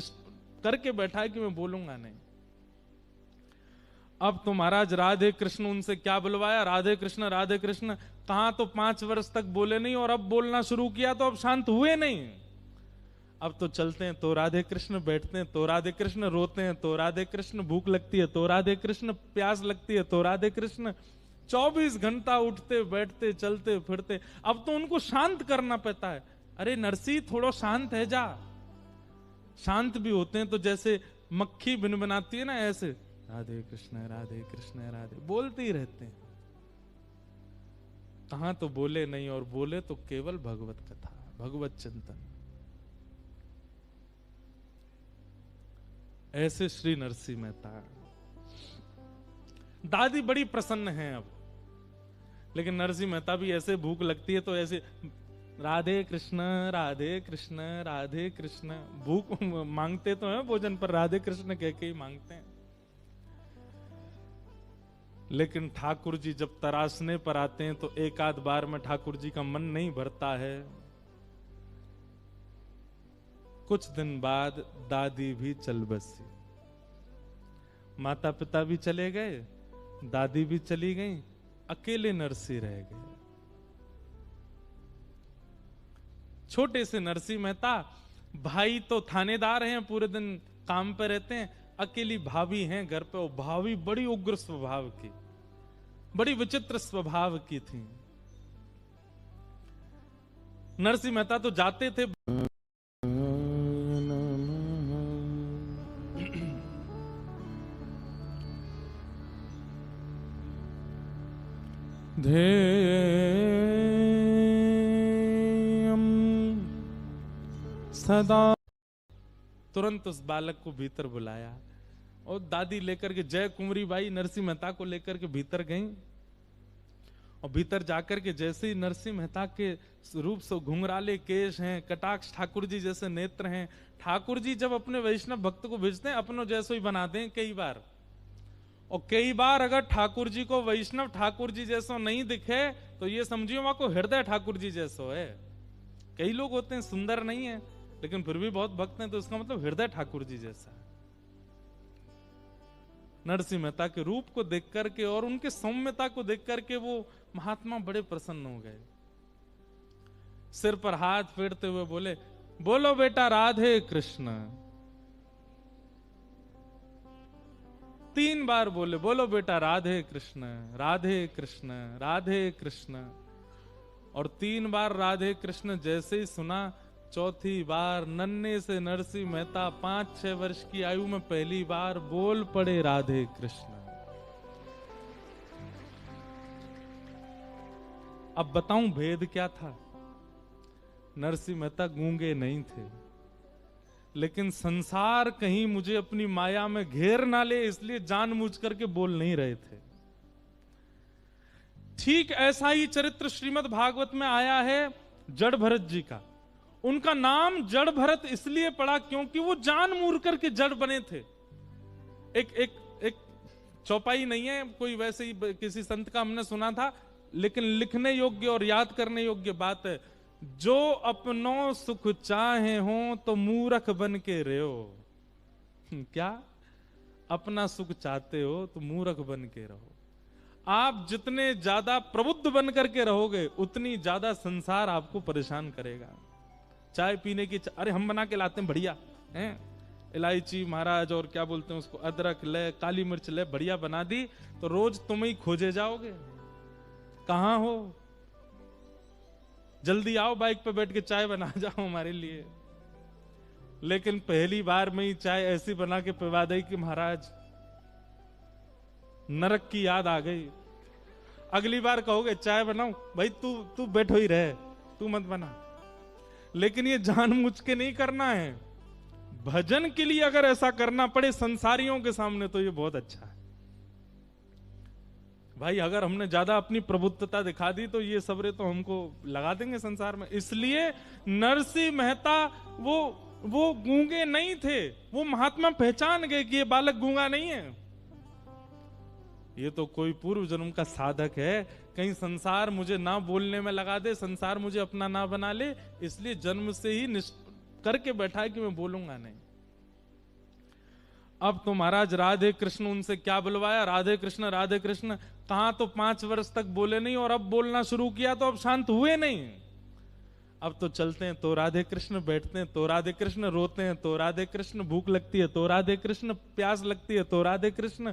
करके बैठा है कि मैं बोलूंगा नहीं। अब तो महाराज राधे कृष्ण उनसे क्या बुलवाया, राधे कृष्ण राधे कृष्ण। कहां तो 5 वर्ष तक बोले नहीं, और अब बोलना शुरू किया तो अब शांत हुए नहीं। अब तो चलते हैं तो राधे कृष्ण, बैठते हैं तो राधे कृष्ण, रोते हैं तो राधे कृष्ण, भूख लगती है तो राधे कृष्ण, प्यास लगती है तो राधे कृष्ण, 24 घंटा उठते बैठते चलते फिरते। अब तो उनको शांत करना पड़ता है। अरे नरसी थोड़ा शांत है जा। शांत भी होते हैं तो जैसे मक्खी भिनभिनाती है ना, ऐसे राधे कृष्ण राधे बोलते ही रहते हैं। कहां तो बोले नहीं, और बोले तो केवल भगवत कथा, भगवत चिंतन। ऐसे श्री नरसिंह मेहता। दादी बड़ी प्रसन्न है अब, लेकिन नरसिंह मेहता भी ऐसे भूख लगती है तो ऐसे राधे कृष्ण राधे कृष्ण। भूख मांगते तो हैं भोजन, पर राधे कृष्ण कह के ही मांगते हैं। लेकिन ठाकुर जी जब तरासने पर आते हैं तो एक आध बार में ठाकुर जी का मन नहीं भरता है। कुछ दिन बाद दादी भी चल बसी, माता पिता भी चले गए, दादी भी चली गई, अकेले नरसिंह रह गए। छोटे से नरसिंह मेहता, भाई तो थानेदार हैं, पूरे दिन काम पे रहते हैं, अकेली भाभी हैं घर पे। और भाभी बड़ी उग्र स्वभाव की, बड़ी विचित्र स्वभाव की थी। नरसिंह मेहता तो जाते थे, सदा। तुरंत उस बालक को भीतर बुलाया और दादी लेकर के, जय कुंवरी बाई नरसिंह मेहता को लेकर के भीतर गई। और भीतर जाकर के जैसे ही नरसिंह मेहता के रूप से घुंघराले केश हैं, कटाक्ष ठाकुर जी जैसे नेत्र हैं। ठाकुर जी जब अपने वैष्णव भक्त को भेजते हैं अपनों जैसो ही बनाते हैं कई बार। और कई बार अगर ठाकुर जी को वैष्णव ठाकुर जी जैसो नहीं दिखे तो ये समझिए वहां को हृदय ठाकुर जी जैसो है। कई लोग होते हैं सुंदर नहीं है लेकिन फिर भी बहुत भक्त हैं, तो इसका मतलब हृदय ठाकुर जी जैसा है। नरसिंह मेहता के रूप को देख करके और उनके सौम्यता को देख करके वो महात्मा बड़े प्रसन्न हो गए। सिर पर हाथ फेरते हुए बोले, बोलो बेटा राधे कृष्ण। 3 बार बोले, बोलो बेटा राधे कृष्ण राधे कृष्ण राधे कृष्ण। और 3 बार राधे कृष्ण जैसे ही सुना, चौथी बार नन्हे से नरसिंह मेहता 5-6 वर्ष की आयु में पहली बार बोल पड़े राधे कृष्ण। अब बताऊं भेद क्या था। नरसिंह मेहता गूंगे नहीं थे, लेकिन संसार कहीं मुझे अपनी माया में घेर ना ले इसलिए जानबूझ करके बोल नहीं रहे थे। ठीक ऐसा ही चरित्र श्रीमद् भागवत में आया है जड़ भरत जी का। उनका नाम जड़ भरत इसलिए पड़ा क्योंकि वो जान मूर करके जड़ बने थे। एक चौपाई नहीं है कोई, वैसे ही किसी संत का हमने सुना था, लेकिन लिखने योग्य और याद करने योग्य बात है। जो अपनों सुख चाहे हो तो मूर्ख बन के रहो। क्या? अपना सुख चाहते हो तो मूर्ख बन के रहो। आप जितने ज्यादा प्रबुद्ध बन करके रहोगे उतनी ज्यादा संसार आपको परेशान करेगा। चाय पीने की अरे हम बना के लाते हैं बढ़िया हैं, इलायची महाराज और क्या बोलते हैं उसको, अदरक ले, काली मिर्च ले, बढ़िया बना दी तो रोज तुम ही खोजे जाओगे। कहां हो? जल्दी आओ, बाइक पे बैठ के चाय बना जाओ हमारे लिए। लेकिन पहली बार में ही चाय ऐसी बना के पिला दी कि महाराज नरक की याद आ गई। अगली बार कहोगे चाय बनाऊं, भाई तू बैठो ही रहे, तू मत बना। लेकिन ये जानबूझ के नहीं करना है। भजन के लिए अगर ऐसा करना पड़े संसारियों के सामने तो ये बहुत अच्छा है। भाई अगर हमने ज्यादा अपनी प्रभुत्वता दिखा दी तो ये सबरे तो हमको लगा देंगे संसार में। इसलिए नरसिंह मेहता वो गूंगे नहीं थे। वो महात्मा पहचान गए कि ये बालक गूंगा नहीं है, ये तो कोई पूर्व जन्म का साधक है। कहीं संसार मुझे ना बोलने में लगा दे, संसार मुझे अपना ना बना ले, इसलिए जन्म से ही करके बैठा है कि मैं बोलूंगा नहीं। अब तो महाराज राधे कृष्ण उनसे क्या बुलवाया, राधे कृष्ण राधे कृष्ण। कहां तो 5 वर्ष तक बोले नहीं और अब बोलना शुरू किया तो अब शांत हुए नहीं। अब तो चलते हैं तो राधे कृष्ण, बैठते हैं तो राधे कृष्ण, रोते हैं तो राधे कृष्ण, भूख लगती है तो राधे कृष्ण, प्यास लगती है तो राधे कृष्ण,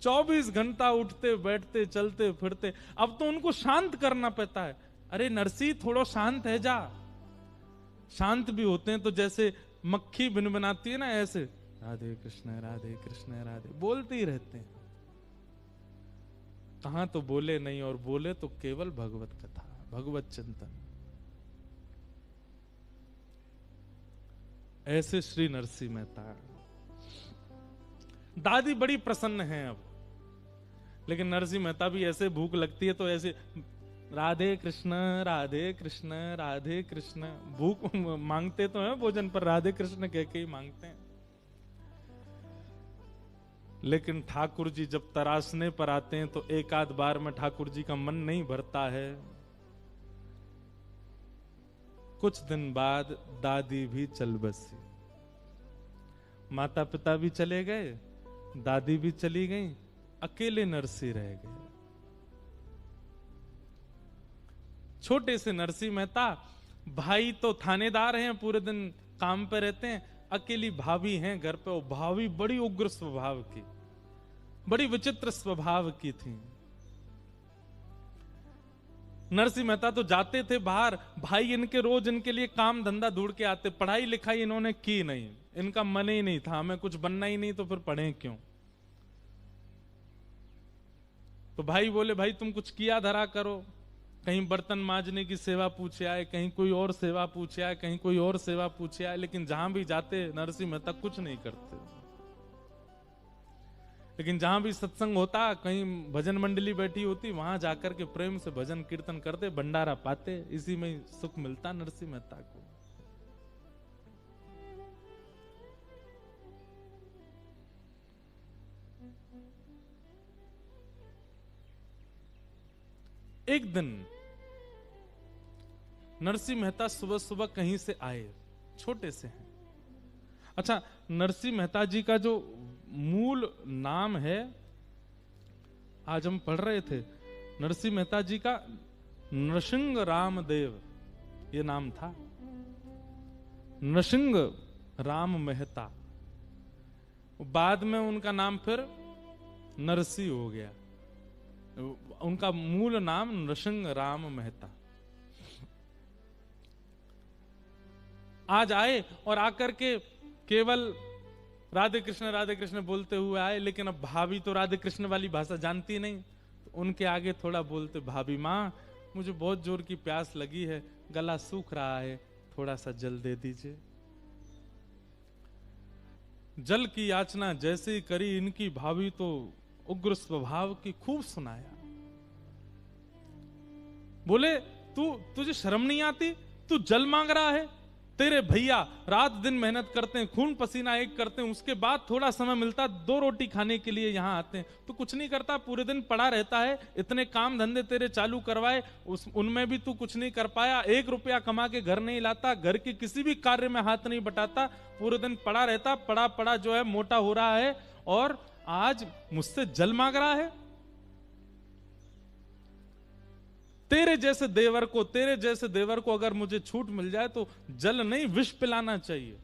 24 घंटा उठते बैठते चलते फिरते। अब तो उनको शांत करना पड़ता है। अरे नरसी थोड़ा शांत है जा। शांत भी होते हैं तो जैसे मक्खी भिनभिनाती है ना, ऐसे राधे कृष्ण राधे बोलते ही रहते हैं। कहां तो बोले नहीं, और बोले तो केवल भगवत कथा, भगवत चिंतन। ऐसे श्री नरसिंह मेहता। दादी बड़ी प्रसन्न है अब, लेकिन नरसिंह मेहता भी ऐसे भूख लगती है तो ऐसे राधे कृष्ण राधे कृष्ण राधे कृष्ण। भूख मांगते तो हैं भोजन, पर राधे कृष्ण कह के ही मांगते हैं। लेकिन ठाकुर जी जब तरासने पर आते हैं तो एक आध बार में ठाकुर जी का मन नहीं भरता है। कुछ दिन बाद दादी भी चल बसी, माता पिता भी चले गए, दादी भी चली गई, अकेले नरसिंह रह गए। छोटे से नरसिंह मेहता, भाई तो थानेदार हैं, पूरे दिन काम पे रहते हैं, अकेली भाभी हैं घर पे। और भाभी बड़ी उग्र स्वभाव की, बड़ी विचित्र स्वभाव की थी। नरसिंह मेहता तो जाते थे बाहर, भाई इनके रोज इनके लिए काम धंधा ढूंढ के आते। पढ़ाई लिखाई इन्होंने की नहीं, इनका मन ही नहीं था, हमें कुछ बनना ही नहीं तो फिर पढ़े क्यों। तो भाई बोले भाई तुम कुछ किया धरा करो। कहीं बर्तन मांजने की सेवा पूछे आए, कहीं कोई और सेवा पूछे आए, कहीं कोई और सेवा पूछे आए, लेकिन जहां भी जाते नरसिंह मेहता कुछ नहीं करते। लेकिन जहां भी सत्संग होता, कहीं भजन मंडली बैठी होती, वहां जाकर के प्रेम से भजन कीर्तन करते, भंडारा पाते। इसी में सुख मिलता नरसिंह मेहता को। एक दिन नरसिंह मेहता सुबह सुबह कहीं से आए, छोटे से हैं। अच्छा, नरसिंह मेहता जी का जो मूल नाम है, आज हम पढ़ रहे थे, नरसिंह मेहता जी का नृसिंह रामदेव ये नाम था। नृसिंह राम मेहता, बाद में उनका नाम फिर नरसिंह हो गया। उनका मूल नाम नृसिंह राम मेहता। आज आए और आकर के केवल राधे कृष्ण बोलते हुए आए, लेकिन अब भाभी तो राधे कृष्ण वाली भाषा जानती नहीं, तो उनके आगे थोड़ा बोलते, भाभी माँ मुझे बहुत जोर की प्यास लगी है, गला सूख रहा है, थोड़ा सा जल दे दीजिए। जल की याचना जैसे ही करी, इनकी भाभी तो उग्र स्वभाव की, खूब सुनाया। बोले तुझे शर्म नहीं आती, तू जल मांग रहा है? तेरे भैया रात दिन मेहनत करते हैं, खून पसीना एक करते हैं, उसके बाद थोड़ा समय मिलता 2 रोटी खाने के लिए यहाँ आते हैं। तू कुछ नहीं करता, पूरे दिन पड़ा रहता है, इतने काम धंधे तेरे चालू करवाए, उनमें भी तू कुछ नहीं कर पाया, 1 रुपया कमा के घर नहीं लाता, घर के किसी भी कार्य में हाथ नहीं बटाता, पूरे दिन पड़ा रहता, पड़ा जो है मोटा हो रहा है, और आज मुझसे जल मांग रहा है। तेरे जैसे देवर को अगर मुझे छूट मिल जाए तो जल नहीं विष पिलाना चाहिए।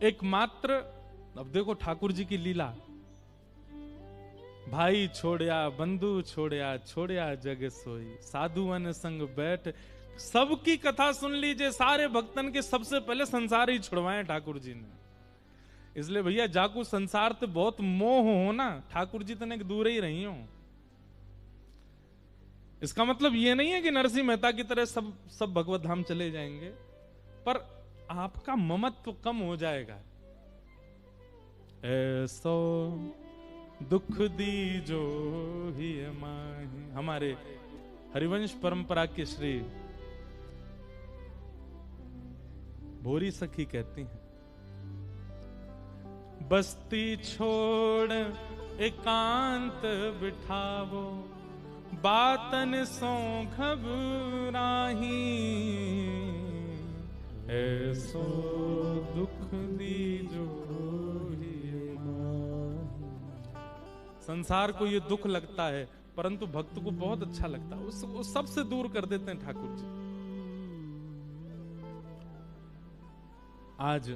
एकमात्र, अब देखो ठाकुर जी की लीला, भाई छोड़या बंधु छोड़या जग सोई, साधुअन संग बैठ। सबकी कथा सुन लीजिए, सारे भक्तन के सबसे पहले संसार ही छुड़वाए ठाकुर जी ने। इसलिए भैया जाकू संसार तो बहुत मोह हो ना, ठाकुर जी तने दूर ही रही हो। इसका मतलब ये नहीं है कि नरसिंह मेहता की तरह सब भगवत धाम चले जाएंगे, पर आपका ममत्व कम हो जाएगा। ऐसो दुख दी जो ही माही, हमारे हरिवंश परंपरा के श्री भोरी सखी कहती हैं, बस्ती छोड़ एकांत बिठावो, बातन सो घबराही, ऐसो दुख दीजो ही माही। संसार को ये दुख लगता है, परंतु भक्त को बहुत अच्छा लगता है, उसको सबसे दूर कर देते हैं ठाकुर जी। आज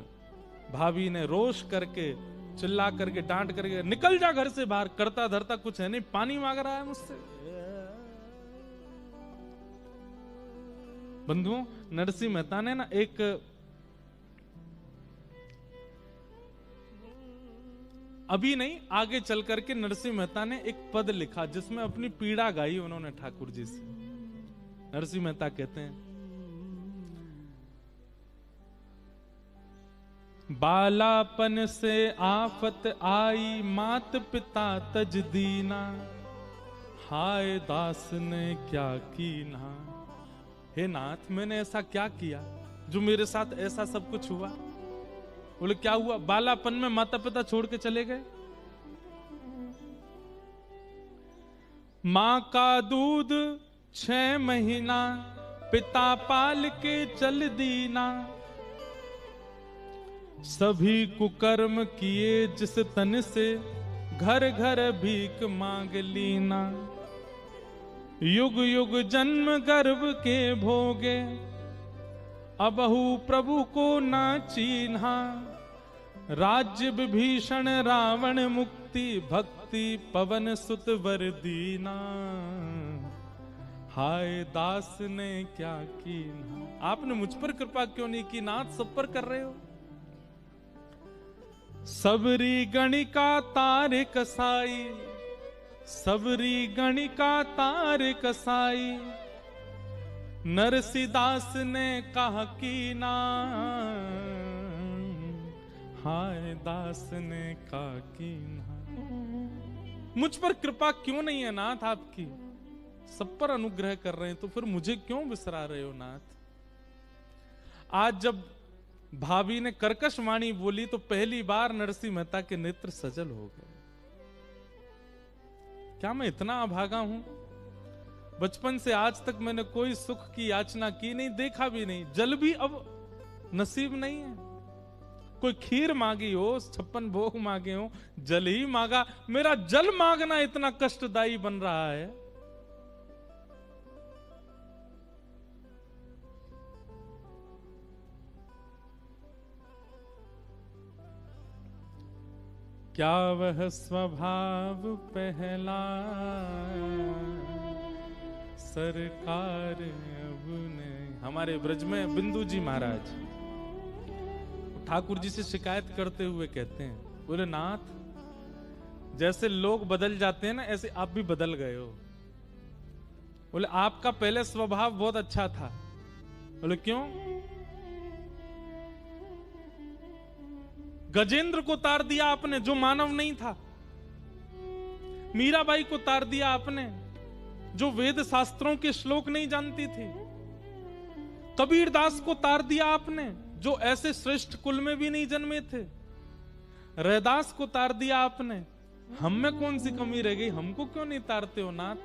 भाभी ने रोष करके, चिल्ला करके, डांट करके, निकल जा घर से बाहर, करता धरता कुछ है नहीं, पानी मांग रहा है मुझसे। बंधुओं, नरसिंह मेहता ने ना एक अभी नहीं, आगे चल करके नरसिंह मेहता ने एक पद लिखा जिसमें अपनी पीड़ा गाई उन्होंने ठाकुर जी से। नरसिंह मेहता कहते हैं, बालापन से आफत आई, मात पिता तज दीना, हाय दास ने क्या कीना। हे नाथ, मैंने ऐसा क्या किया जो मेरे साथ ऐसा सब कुछ हुआ? बोले क्या हुआ? बालापन में माता पिता छोड़ के चले गए, मां का दूध 6 महीना, पिता पाल के चल दीना, सभी कुकर्म किए जिस तन से, घर घर भीख मांग लीना, युग युग जन्म गर्भ के भोगे, अबहु प्रभु को ना चीन्हा, राज्य विभीषण रावण मुक्ति, भक्ति पवन सुत वर दीना, हाय दास ने क्या कीन्हा। आपने मुझ पर कृपा क्यों नहीं की नाथ? सब पर कर रहे हो। सबरी गणिका तार कसाई, सबरी गणिका तार कसाई, नरसिदास ने कहा कीना, हाय दास ने कहा कीना। मुझ पर कृपा क्यों नहीं है नाथ आपकी? सब पर अनुग्रह कर रहे हैं, तो फिर मुझे क्यों विसरा रहे हो नाथ? आज जब भाभी ने कर्कश वाणी बोली तो पहली बार नरसिंह मेहता के नेत्र सजल हो गए। क्या मैं इतना अभागा हूं? बचपन से आज तक मैंने कोई सुख की याचना की नहीं, देखा भी नहीं, जल भी अब नसीब नहीं है। कोई खीर मांगी हो, 56 भोग मांगे हो, जल ही मांगा। मेरा जल मांगना इतना कष्टदायी बन रहा है। क्या वह स्वभाव पहला, सरकार अब नहीं। हमारे ब्रज में बिंदु जी महाराज ठाकुर जी से शिकायत करते हुए कहते हैं, बोले नाथ, जैसे लोग बदल जाते हैं ना, ऐसे आप भी बदल गए हो। बोले आपका पहले स्वभाव बहुत अच्छा था। बोले क्यों? गजेंद्र को तार दिया आपने जो मानव नहीं था, मीराबाई को तार दिया आपने जो वेद शास्त्रों के श्लोक नहीं जानती थी, कबीरदास को तार दिया आपने जो ऐसे श्रेष्ठ कुल में भी नहीं जन्मे थे, रैदास को तार दिया आपने। हम में कौन सी कमी रह गई? हमको क्यों नहीं तारते हो नाथ?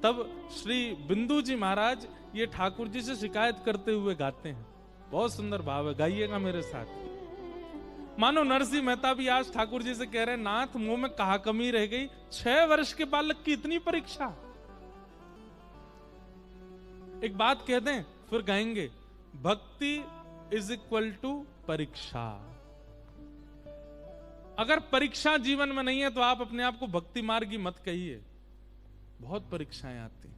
तब श्री बिंदु जी महाराज ये ठाकुर जी से शिकायत करते हुए गाते हैं। बहुत सुंदर भाव है, गाइएगा मेरे साथ। मानो नरसिंह मेहता भी आज ठाकुर जी से कह रहे हैं, नाथ मुंह में कहा कमी रह गई? 6 वर्ष के बालक की इतनी परीक्षा। एक बात कह दें फिर गाएंगे, भक्ति इज इक्वल टू परीक्षा। अगर परीक्षा जीवन में नहीं है तो आप अपने आप को भक्ति मार्गी मत कहिए। बहुत परीक्षाएं आती हैं,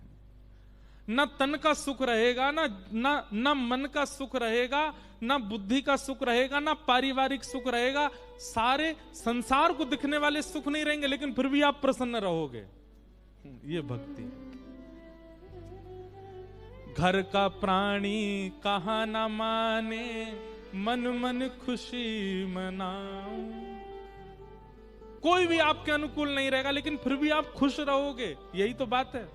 न तन का सुख रहेगा, ना मन का सुख रहेगा, ना बुद्धि का सुख रहेगा, ना पारिवारिक सुख रहेगा। सारे संसार को दिखने वाले सुख नहीं रहेंगे, लेकिन फिर भी आप प्रसन्न रहोगे। ये भक्ति। घर का प्राणी कहा ना माने, मन मन खुशी मनाओ। कोई भी आपके अनुकूल नहीं रहेगा, लेकिन फिर भी आप खुश रहोगे। यही तो बात है।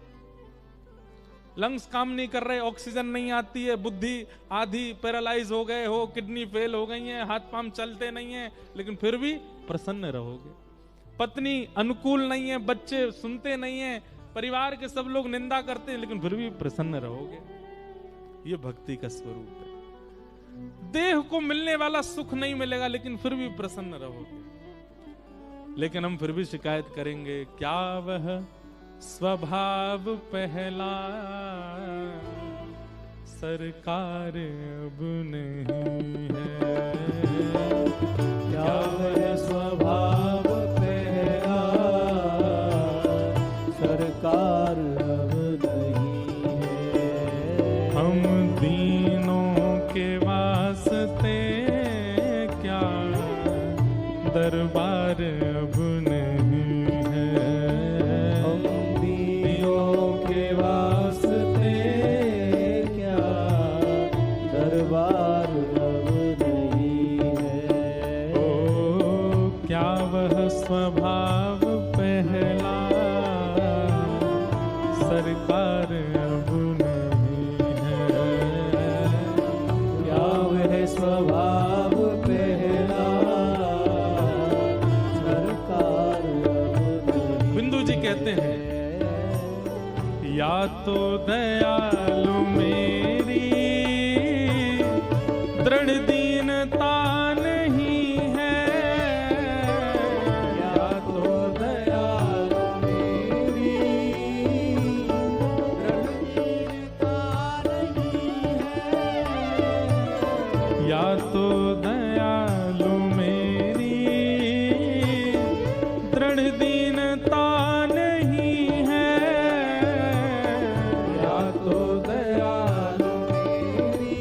लंग्स काम नहीं कर रहे, ऑक्सीजन नहीं आती है, बुद्धि आधी पैरालाइज हो गए हो, किडनी फेल हो गई है, हाथ पांव चलते नहीं है, लेकिन फिर भी प्रसन्न रहोगे। पत्नी अनुकूल नहीं है, बच्चे सुनते नहीं है, परिवार के सब लोग निंदा करते हैं, लेकिन फिर भी प्रसन्न रहोगे। ये भक्ति का स्वरूप है। देह को मिलने वाला सुख नहीं मिलेगा, लेकिन फिर भी प्रसन्न रहोगे। लेकिन हम फिर भी शिकायत करेंगे, क्या वह स्वभाव पहला सरकार अब नहीं है। क्या वह स्वभाव पहला सरकार अब नहीं है। हम दीनों के वास्ते क्या दरबार अब नहीं है। हम दीनों के वास्ते क्या दरबार अब नहीं है। ओ क्या वह स्वभाव पहला सरकार अब नहीं है। क्या वह स्वभाव पहला सरकार अब नहीं। बिंदु जी कहते हैं, या तो दयालु मेरी दृढ़ दीनता नहीं है। या तो दयालु मेरी दृढ़ दीनता नहीं है। या तो दयालु मेरी दृढ़ दीनता नहीं है। या तो दयालु मेरी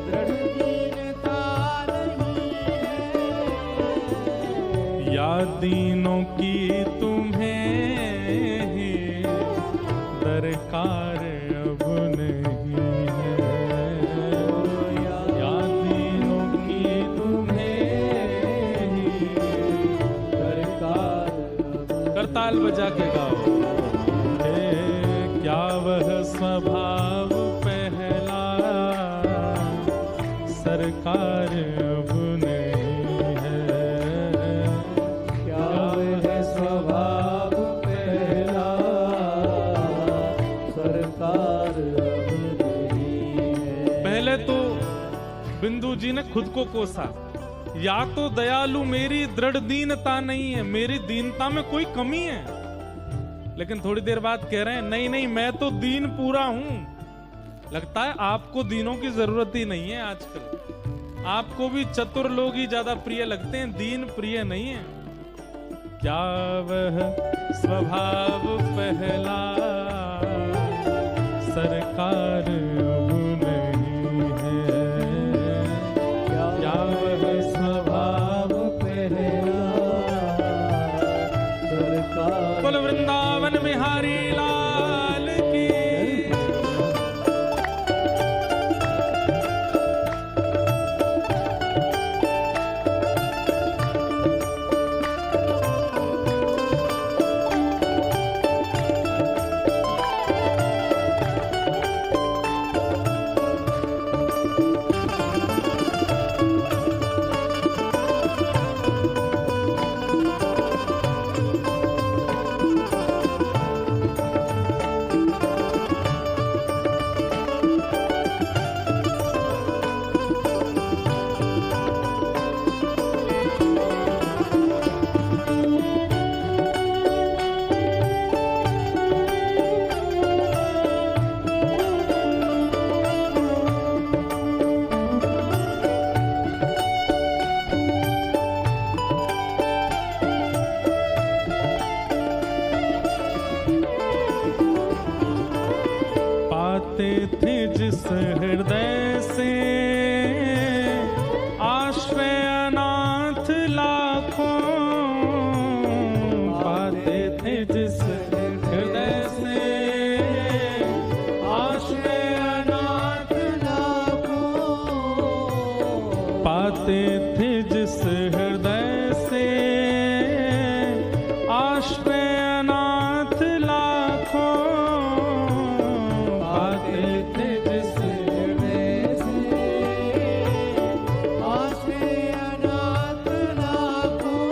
दृढ़ दीनता नहीं है। या दीनों की तुम्हें ही दरकार अब नहीं है। या दीनों की तुम्हें ही सरकार अब करताल बजा के गाओ। हे क्या वह स्वभाव पहला सरकार अब नहीं है। क्या वह स्वभाव पहला सरकार अब नहीं है। पहले तो बिंदु जी ने खुद को कोसा, या तो दयालु मेरी दृढ़ दीनता नहीं है, मेरी दीनता में कोई कमी है। लेकिन थोड़ी देर बाद कह रहे हैं, नहीं नहीं मैं तो दीन पूरा हूं। लगता है आपको दीनों की जरूरत ही नहीं है आजकल। आपको भी चतुर लोग ही ज्यादा प्रिय लगते हैं, दीन प्रिय नहीं है। क्या वह स्वभाव पहला सरकार अब नहीं है। क्या वह स्वभाव पहला सरकार कुल वृंदावन बिहारी लाल की। पाते थे जिस हृदय से आश्रय अनाथ लाखों। पाते थे जिस हृदय से आश्रय अनाथ लाखों। पाते थे जिस हृदय से आश्रय अनाथ लाखों। पाते थे जिस हृदय से आश्रय अनाथ लाखों।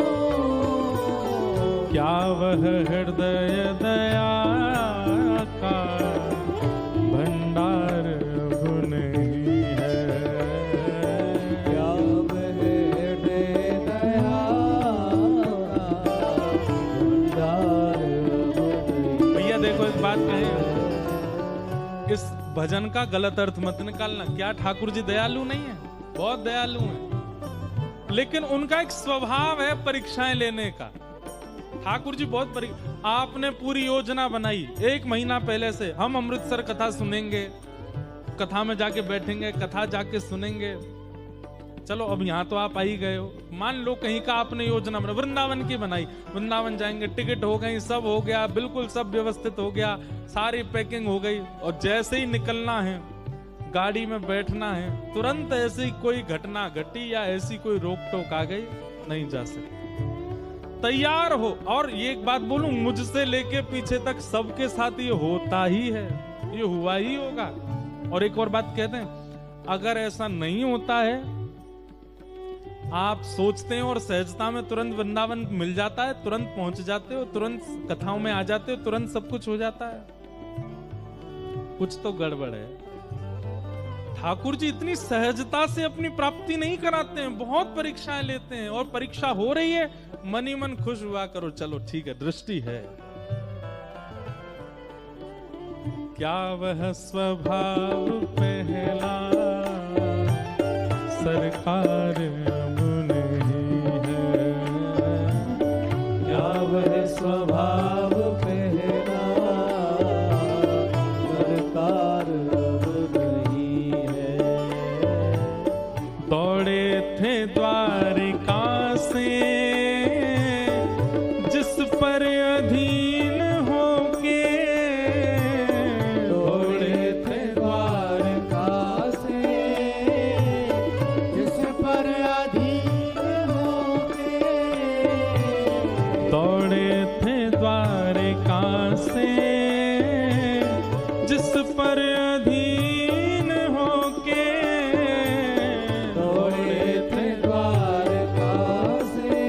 क्या वह हृदय दया का भंडार अब नहीं है। क्या वह इस भजन का गलत अर्थ मत निकालना। क्या ठाकुर जी दयालु नहीं है? बहुत दयालु हैं, लेकिन उनका एक स्वभाव है परीक्षाएं लेने का। ठाकुर जी बहुत आपने पूरी योजना बनाई 1 महीना पहले से, हम अमृतसर कथा सुनेंगे, कथा में जाके बैठेंगे, कथा जाके सुनेंगे। चलो अब यहाँ तो आप आ ही गए हो, मान लो कहीं का आपने योजना बनाई, वृंदावन की बनाई, वृंदावन जाएंगे, टिकट हो गई, सब हो गया, बिल्कुल सब व्यवस्थित हो गया, सारी पैकिंग हो गई, और जैसे ही निकलना है, गाड़ी में बैठना है, तुरंत ऐसी कोई घटना घटी या ऐसी कोई रोक टोक आ गई, नहीं जा सकते। तैयार हो। और ये एक बात बोलूं, मुझसे लेके पीछे तक सबके साथ ये होता ही है, ये हुआ ही होगा। और एक और बात कहते हैं, अगर ऐसा नहीं होता है, आप सोचते हैं और सहजता में तुरंत वृंदावन मिल जाता है, तुरंत पहुंच जाते हो, तुरंत कथाओं में आ जाते हो, तुरंत सब कुछ हो जाता है, कुछ तो गड़बड़ है। ठाकुर जी इतनी सहजता से अपनी प्राप्ति नहीं कराते हैं, बहुत परीक्षाएं लेते हैं, और परीक्षा हो रही है, मन ही मन खुश हुआ करो, चलो ठीक है, दृष्टि है। क्या वह स्वभाव पहला सरकार अब नहीं है, क्या वह स्वभाव पहला सरकार अब नहीं है। दौड़े थे द्वारिका से जिस पर अधीन होके, दौड़े थे द्वारका से जिस पर अधीन होके, दौड़े थे द्वारिका से जिस पर अधीन होके, दौड़े थे द्वारका से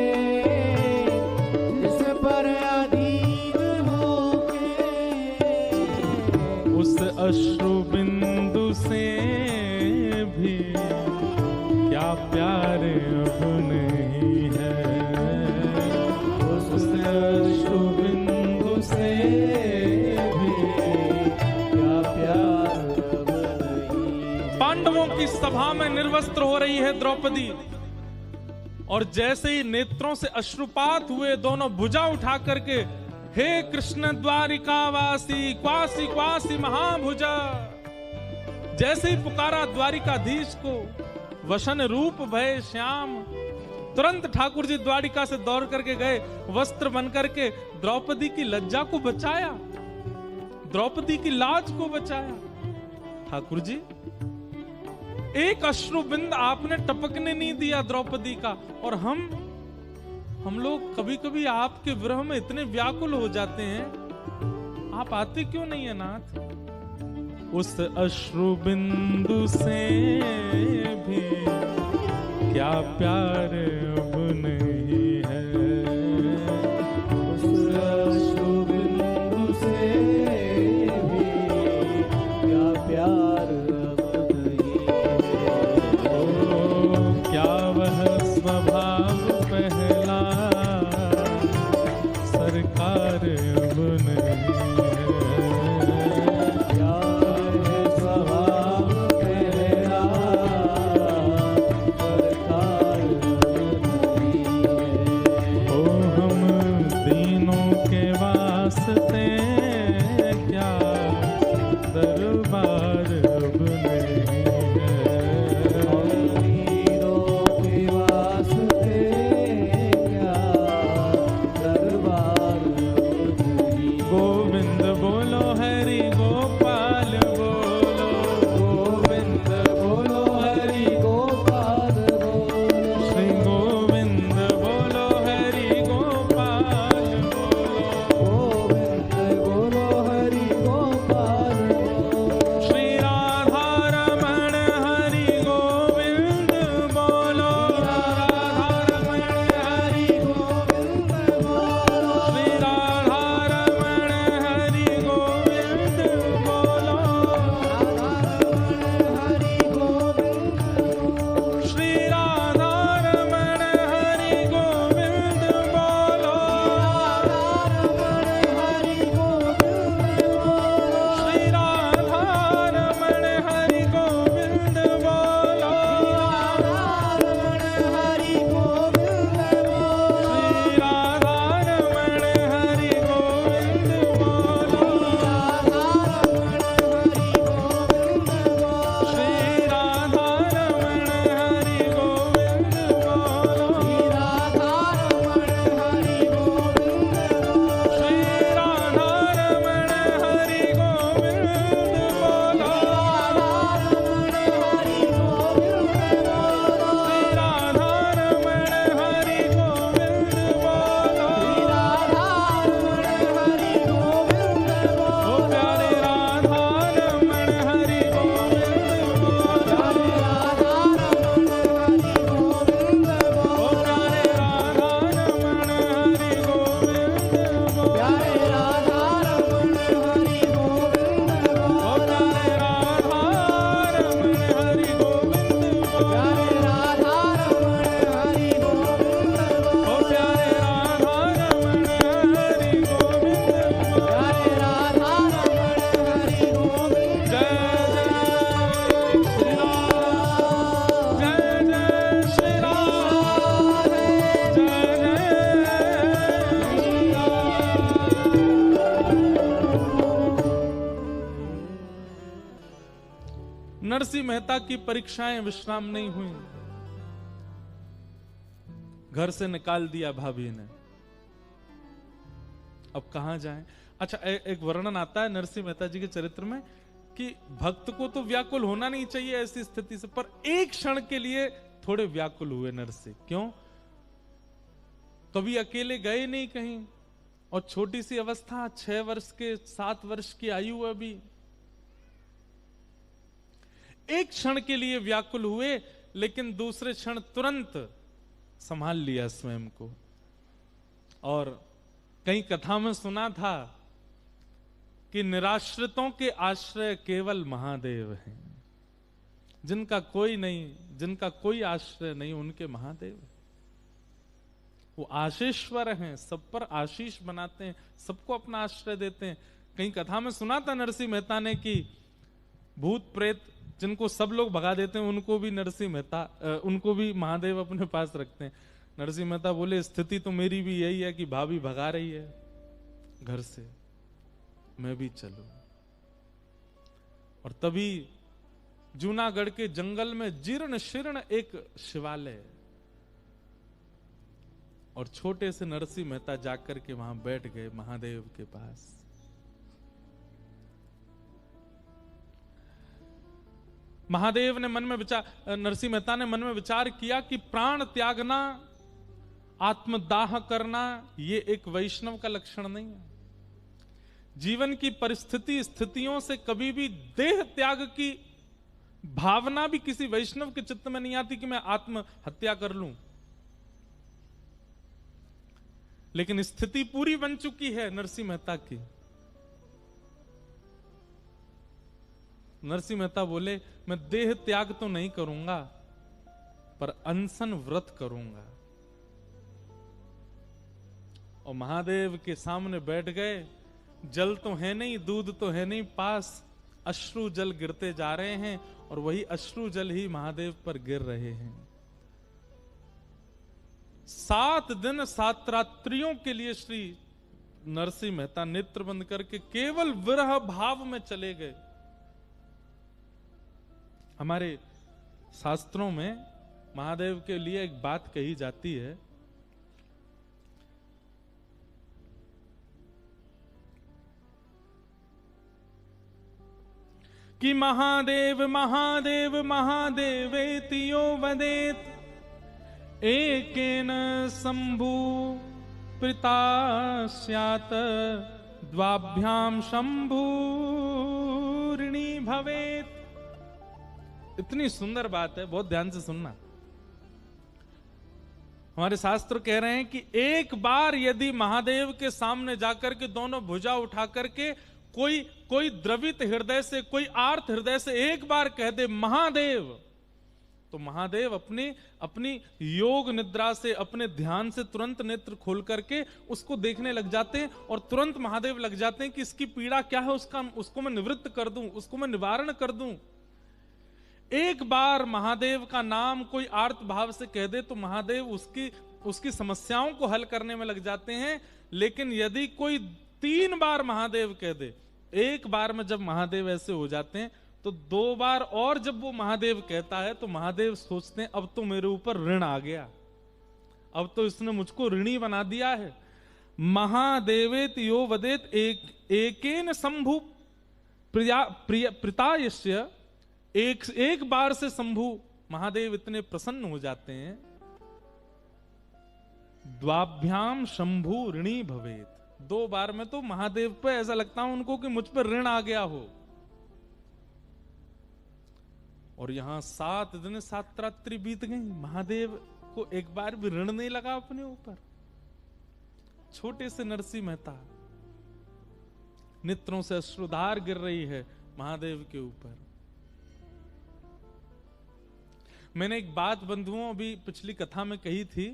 जिस पर अधीन होके, उस अश्रु बिंदु से भी क्या प्यार अब नहीं है, उस अश्रु बिंदु से भी क्या प्यार अब नहीं। पांडवों की सभा में निर्वस्त्र हो रही है द्रौपदी, और जैसे ही नेत्रों से अश्रुपात हुए, दोनों भुजा उठा करके, हे कृष्ण द्वारिकावासी क्वासी क्वासी महाभुजा, जैसे ही पुकारा द्वारिकाधीश को, वशन रूप भय श्याम, तुरंत ठाकुर जी द्वारिका से दौड़ करके गए, वस्त्र बन करके द्रौपदी की लज्जा को बचाया, द्रौपदी की लाज को बचाया। ठाकुर जी एक अश्रु बिंद आपने टपकने नहीं दिया द्रौपदी का। और हम लोग कभी कभी आपके विरह में इतने व्याकुल हो जाते हैं, आप आते क्यों नहीं है नाथ? उस अश्रु बिंदु से भी क्या प्यार अब नहीं है, उस अश्रु बिंदु से भी क्या प्यार अब नहीं है। ओ क्या वह स्वभाव पहला सरकार अब नहीं है, क्या है स्वभाव पहला सरकार अब नहीं है। ओ हम दीनों के वास्ते क्या दरबार अब नहीं है, और वीरों के वास्ते क्या दरबार अब नहीं। गोविंद बोलो हरि गोपाल बोलो, गोविंद बोलो हरि गोपाल बोलो, श्री गोविंद बोलो हरि गोपाल बोलो, गोविंद बोलो हरि गोपाल बोलो, श्री नरसिंह मेहता की परीक्षाएं विश्राम नहीं हुई। घर से निकाल दिया भाभी ने। अब कहां जाएं? अच्छा, एक वर्णन आता है नरसिंह मेहता जी के चरित्र में कि भक्त को तो व्याकुल होना नहीं चाहिए ऐसी स्थिति से, पर एक क्षण के लिए थोड़े व्याकुल हुए नरसिंह। क्यों? कभी अकेले गए नहीं कहीं, और छोटी सी अवस्था, 6 वर्ष के 7 वर्ष की आयु अभी। एक क्षण के लिए व्याकुल हुए, लेकिन दूसरे क्षण तुरंत संभाल लिया स्वयं को। और कई कथा में सुना था कि निराश्रितों के आश्रय केवल महादेव हैं। जिनका कोई नहीं, जिनका कोई आश्रय नहीं, उनके महादेव। वो आशीश्वर हैं, सब पर आशीष बनाते हैं, सबको अपना आश्रय देते हैं। कहीं कथा में सुना था नरसिंह मेहता ने कि भूत प्रेत जिनको सब लोग भगा देते हैं, उनको भी नरसिंह मेहता, उनको भी महादेव अपने पास रखते हैं। नरसिंह मेहता बोले, स्थिति तो मेरी भी यही है कि भाभी भगा रही है घर से, मैं भी चलूं। और तभी जूनागढ़ के जंगल में जीर्ण शीर्ण एक शिवालय, और छोटे से नरसिंह मेहता जाकर के वहां बैठ गए महादेव के पास। महादेव ने मन में विचार, नरसिंह मेहता ने मन में विचार किया कि प्राण त्यागना, आत्मदाह करना, ये एक वैष्णव का लक्षण नहीं है। जीवन की परिस्थिति स्थितियों से कभी भी देह त्याग की भावना भी किसी वैष्णव के चित्त में नहीं आती कि मैं आत्महत्या कर लूं। लेकिन स्थिति पूरी बन चुकी है नरसिंह मेहता की। नरसिंह मेहता बोले, मैं देह त्याग तो नहीं करूंगा, पर अनशन व्रत करूंगा। और महादेव के सामने बैठ गए। जल तो है नहीं, दूध तो है नहीं पास, अश्रु जल गिरते जा रहे हैं, और वही अश्रु जल ही महादेव पर गिर रहे हैं। 7 दिन 7 रात्रियों के लिए श्री नरसिंह मेहता नेत्र बंद करके केवल विरह भाव में चले गए। हमारे शास्त्रों में महादेव के लिए एक बात कही जाती है कि महादेव महादेव महादेवेति यो वदेत एकेन शंभु प्रीता स्यात् द्वाभ्याम शंभूर्णी भवेत। इतनी सुंदर बात है, बहुत ध्यान से सुनना। हमारे शास्त्र कह रहे हैं कि एक बार यदि महादेव के सामने जाकर के दोनों भुजा उठा करके कोई द्रवित हृदय से, कोई आर्त हृदय से एक बार कह दे महादेव, तो महादेव अपनी योग निद्रा से, अपने ध्यान से तुरंत नेत्र खोल करके उसको देखने लग जाते हैं, और तुरंत महादेव लग जाते हैं कि इसकी पीड़ा क्या है, उसको मैं निवृत्त कर दूं, उसको मैं निवारण कर दूं। एक बार महादेव का नाम कोई आर्त भाव से कह दे तो महादेव उसकी समस्याओं को हल करने में लग जाते हैं। लेकिन यदि कोई 3 बार महादेव कह दे, एक बार में जब महादेव ऐसे हो जाते हैं, तो 2 बार और जब वो महादेव कहता है तो महादेव सोचते हैं अब तो मेरे ऊपर ऋण आ गया, अब तो इसने मुझको ऋणी बना दिया है। महादेवेत यो वदेत एकेन शंभु प्रीतायस्य, एक बार से शंभु महादेव इतने प्रसन्न हो जाते हैं। द्वाभ्याम शंभु ऋणी भवेत, 2 बार में तो महादेव पे ऐसा लगता है उनको कि मुझ पर ऋण आ गया हो। और यहां 7 दिन 7 रात्रि बीत गई, महादेव को एक बार भी ऋण नहीं लगा अपने ऊपर। छोटे से नरसिंह मेहता, नेत्रों से अश्रुधार गिर रही है महादेव के ऊपर। मैंने एक बात बंधुओं अभी पिछली कथा में कही थी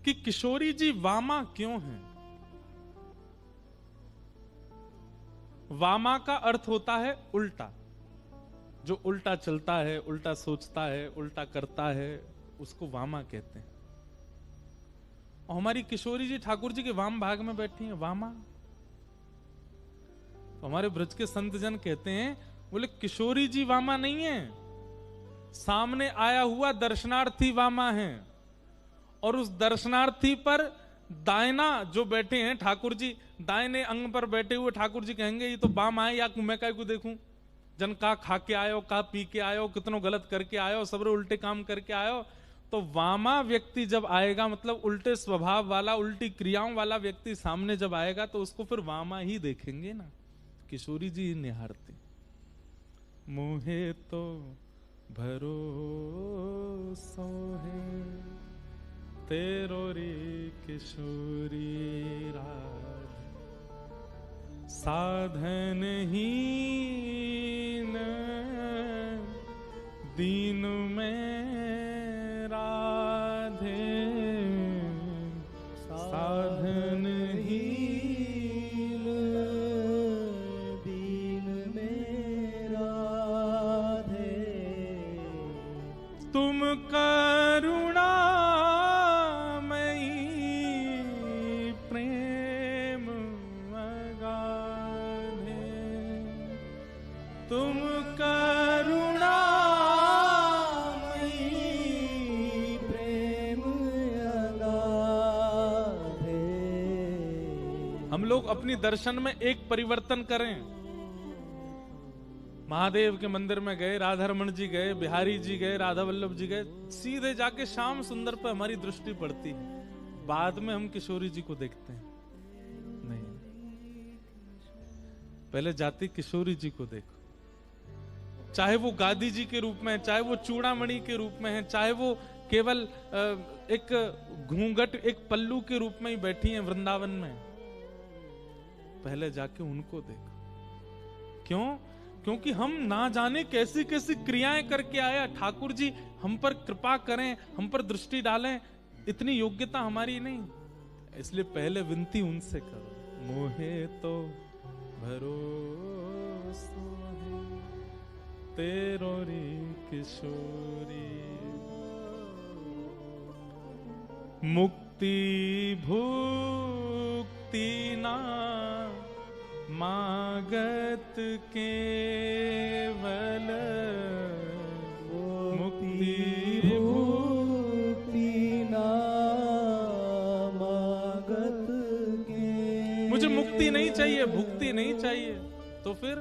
कि किशोरी जी वामा क्यों हैं। वामा का अर्थ होता है उल्टा, जो उल्टा चलता है, उल्टा सोचता है, उल्टा करता है, उसको वामा कहते हैं। और हमारी किशोरी जी ठाकुर जी के वाम भाग में बैठी हैं, वामा। तो हमारे ब्रज के संत जन कहते हैं बोले किशोरी जी वामा नहीं है, सामने आया हुआ दर्शनार्थी वामा है। और उस दर्शनार्थी पर दायना जो बैठे हैं ठाकुर जी, दाहिने अंग पर बैठे हुए ठाकुर जी कहेंगे ये तो वाम आए, या मैं काय को देखूं, जन का खा के आयो, का पी के आयो, कितनों गलत करके आयो, सबरे उल्टे काम करके आयो। तो वामा व्यक्ति जब आएगा, मतलब उल्टे स्वभाव वाला, उल्टी क्रियाओं वाला व्यक्ति सामने जब आएगा तो उसको फिर वामा ही देखेंगे ना। किशोरी जी निहारते, मोहे तो भरोसो है तेरो रे किशोरी राधे, साधन हीन दीन में राधे, साधन हीन दीन में राधे, तुम करुणामयी प्रेम अगाधे, तुम करुणामयी प्रेम अगाधे। हम लोग अपनी दर्शन में एक परिवर्तन करें। महादेव के मंदिर में गए, राधारमण जी गए, बिहारी जी गए, राधा वल्लभ जी गए, सीधे जाके श्याम सुंदर पर हमारी दृष्टि पड़ती है, बाद में हम किशोरी जी को देखते हैं। नहीं, पहले जाती किशोरी जी को देखो, चाहे वो गादी जी के रूप में है, चाहे वो चूड़ामणि के रूप में है, चाहे वो केवल एक घूंघट, एक पल्लू के रूप में ही बैठी हैं वृंदावन में, पहले जाके उनको देखो। क्यों? क्योंकि हम ना जाने कैसी कैसी क्रियाएं करके आया। ठाकुर जी हम पर कृपा करें, हम पर दृष्टि डालें, इतनी योग्यता हमारी नहीं, इसलिए पहले विनती उनसे करो। मोहे तो भरोसा है तेरो रे किशोरी, मुक्ति भुक्ति ना मागत केवल, मुक्ति भुक्ति ना मागत के। मुझे मुक्ति नहीं चाहिए, भुक्ति नहीं चाहिए, तो फिर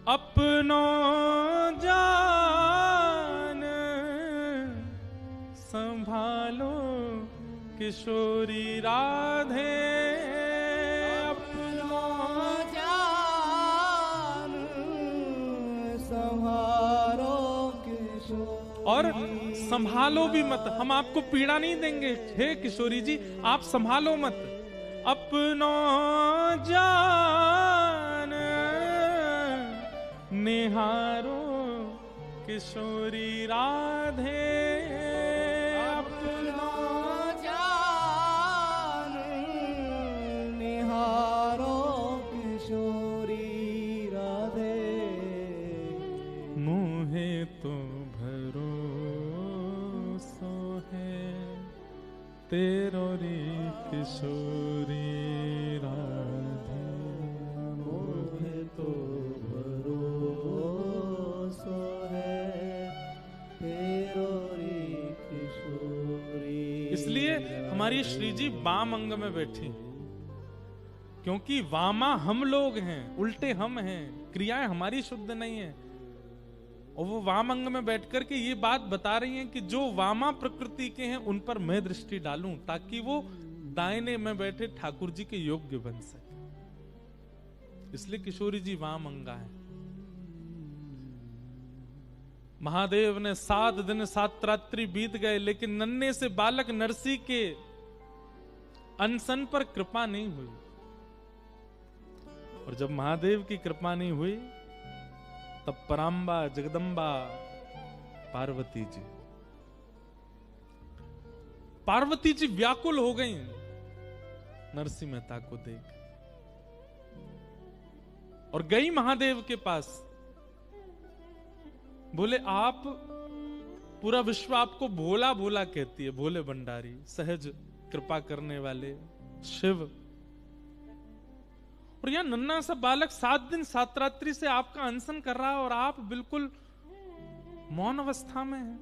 अपनो जान संभालो किशोरी राधे, अपनो जान संभालो किशोरी। और संभालो भी मत, हम आपको पीड़ा नहीं देंगे, हे किशोरी जी आप संभालो मत। अपनो जान निहारो किशोरी राधे, अपनो जान निहारो किशोरी राधे, मोहे तो भरोसो है तेरो रे किशोरी राधे, मोहे तो भरोसा है तेरो रे किशोरी। इसलिए हमारी श्री जी वाम अंग में बैठी, क्योंकि वामा हम लोग हैं, उल्टे हम हैं, क्रियाएं हमारी शुद्ध नहीं है। और वो वाम अंग में बैठ करके ये बात बता रही हैं कि जो वामा प्रकृति के हैं उन पर मैं दृष्टि डालूं, ताकि वो दाहिने में बैठे ठाकुर जी के योग्य बन सके। इसलिए किशोरी जी वाम अंगा है। महादेव ने 7 दिन 7 रात्रि बीत गए, लेकिन नन्हे से बालक नरसी के अनशन पर कृपा नहीं हुई। और जब महादेव की कृपा नहीं हुई, तब पराम्बा जगदम्बा पार्वती जी, पार्वती जी व्याकुल हो गई नरसिंह मेहता को देख, और गई महादेव के पास। बोले आप, पूरा विश्व आपको भोला भोला कहती है, भोले भंडारी, सहज कृपा करने वाले शिव, और यह नन्हा सा बालक 7 दिन 7 रात्रि से आपका अनशन कर रहा है और आप बिल्कुल मौन अवस्था में हैं।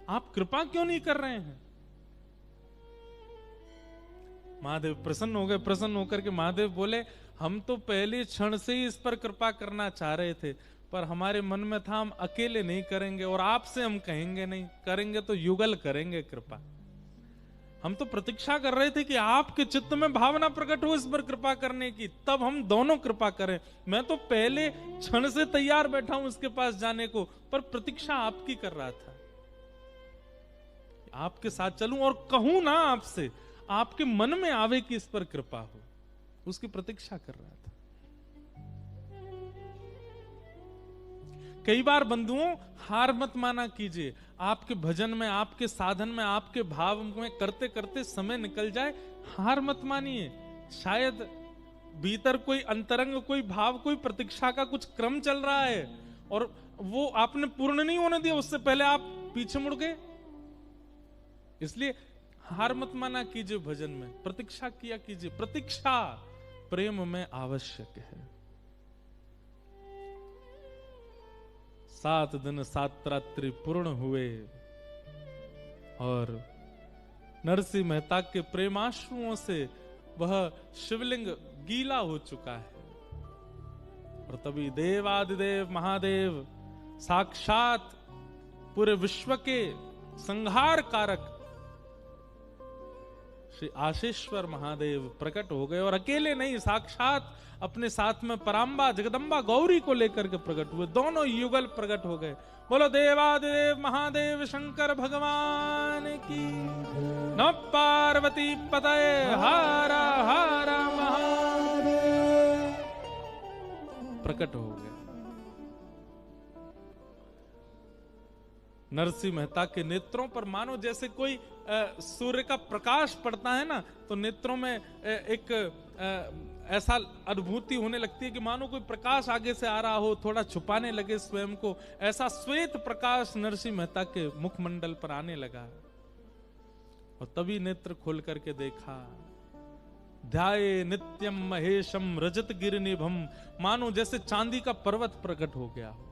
आप कृपा क्यों नहीं कर रहे हैं? महादेव प्रसन्न हो गए। प्रसन्न होकर के महादेव बोले, हम तो पहले क्षण से ही इस पर कृपा करना चाह रहे थे, पर हमारे मन में था हम अकेले नहीं करेंगे और आपसे हम कहेंगे नहीं, करेंगे तो युगल करेंगे कृपा। हम तो प्रतीक्षा कर रहे थे कि आपके चित्त में भावना प्रकट हो इस पर कृपा करने की, तब हम दोनों कृपा करें। मैं तो पहले क्षण से तैयार बैठा हूं इसके पास जाने को, पर प्रतीक्षा आपकी कर रहा था, आपके साथ चलूं और कहूं ना आपसे, आपके मन में आवे कि इस पर कृपा हो, उसकी प्रतीक्षा कर रहा था। कई बार बंधुओं, हार मत माना कीजिए। आपके भजन में, आपके साधन में, आपके भाव में करते करते समय निकल जाए, हार मत मानिए। शायद भीतर कोई अंतरंग, कोई भाव, कोई प्रतीक्षा का कुछ क्रम चल रहा है और वो आपने पूर्ण नहीं होने दिया, उससे पहले आप पीछे मुड़ गए। इसलिए हार मत माना कीजिए, भजन में प्रतीक्षा किया कीजिए। प्रतीक्षा प्रेम में आवश्यक है। 7 दिन 7 रात्रि पूर्ण हुए और नरसिंह मेहता के प्रेमाश्रुओं से वह शिवलिंग गीला हो चुका है। और तभी देवादिदेव महादेव साक्षात पूरे विश्व के संहार कारक श्री आशीश्वर महादेव प्रकट हो गए और अकेले नहीं, साक्षात अपने साथ में परांबा जगदम्बा गौरी को लेकर के प्रकट हुए। दोनों युगल प्रकट हो गए। बोलो देवादेव महादेव शंकर भगवान की। न पार्वती पतये हारा हारा महादेव। प्रकट हो गए। नरसिंह मेहता के नेत्रों पर मानो जैसे कोई सूर्य का प्रकाश पड़ता है ना, तो नेत्रों में एक ऐसा अनुभूति होने लगती है कि मानो कोई प्रकाश आगे से आ रहा हो, थोड़ा छुपाने लगे स्वयं को। ऐसा श्वेत प्रकाश नरसिंह मेहता के मुखमंडल पर आने लगा और तभी नेत्र खोल करके देखा। ध्याये नित्यम महेशम रजत गिरिनिभम, मानो जैसे चांदी का पर्वत प्रकट हो गया हो।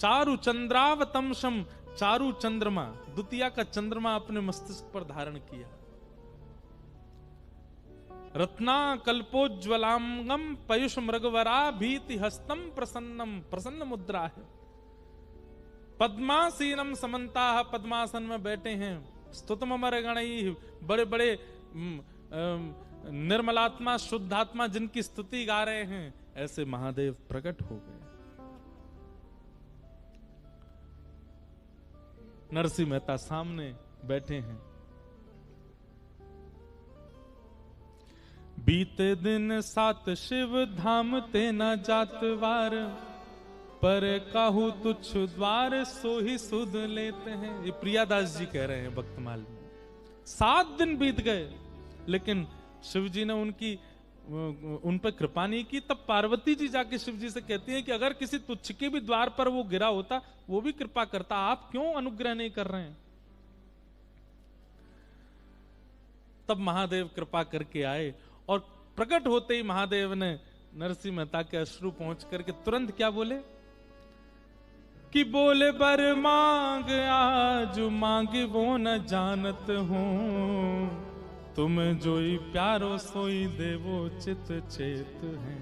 चारु चंद्रावतमशम, चारु चंद्रमा, द्वितीया का चंद्रमा अपने मस्तिष्क पर धारण किया। रत्ना कल्पोज्वलांगम पयुष मृगवरा भीति हस्तम प्रसन्नम, प्रसन्न मुद्रा है। पद्मासीनम समन्ता, पद्मासन में बैठे हैं। स्तुतम अमर गणई, बड़े बड़े निर्मलात्मा शुद्धात्मा जिनकी स्तुति गा रहे हैं, ऐसे महादेव प्रकट हो गए। नरसिंह मेहता सामने बैठे हैं। बीते दिन 7 शिव धाम ते न जातवार, पर काहू तुच्छ द्वार सो ही सुध लेते हैं। ये प्रियादास जी कह रहे हैं भक्तमाल में। 7 दिन बीत गए लेकिन शिव जी ने उन पर कृपा नहीं की। तब पार्वती जी जाके शिव जी से कहती हैं कि अगर किसी तुच्छ के भी द्वार पर वो गिरा होता, वो भी कृपा करता, आप क्यों अनुग्रह नहीं कर रहे हैं? तब महादेव कृपा करके आए और प्रकट होते ही महादेव ने नरसिंह मेहता के अश्रु पहुंच करके तुरंत क्या बोले कि बोले बर मांग आज मांग वो न जानत हूं, तुम जोई प्यारो सोई देवो चित चेत है।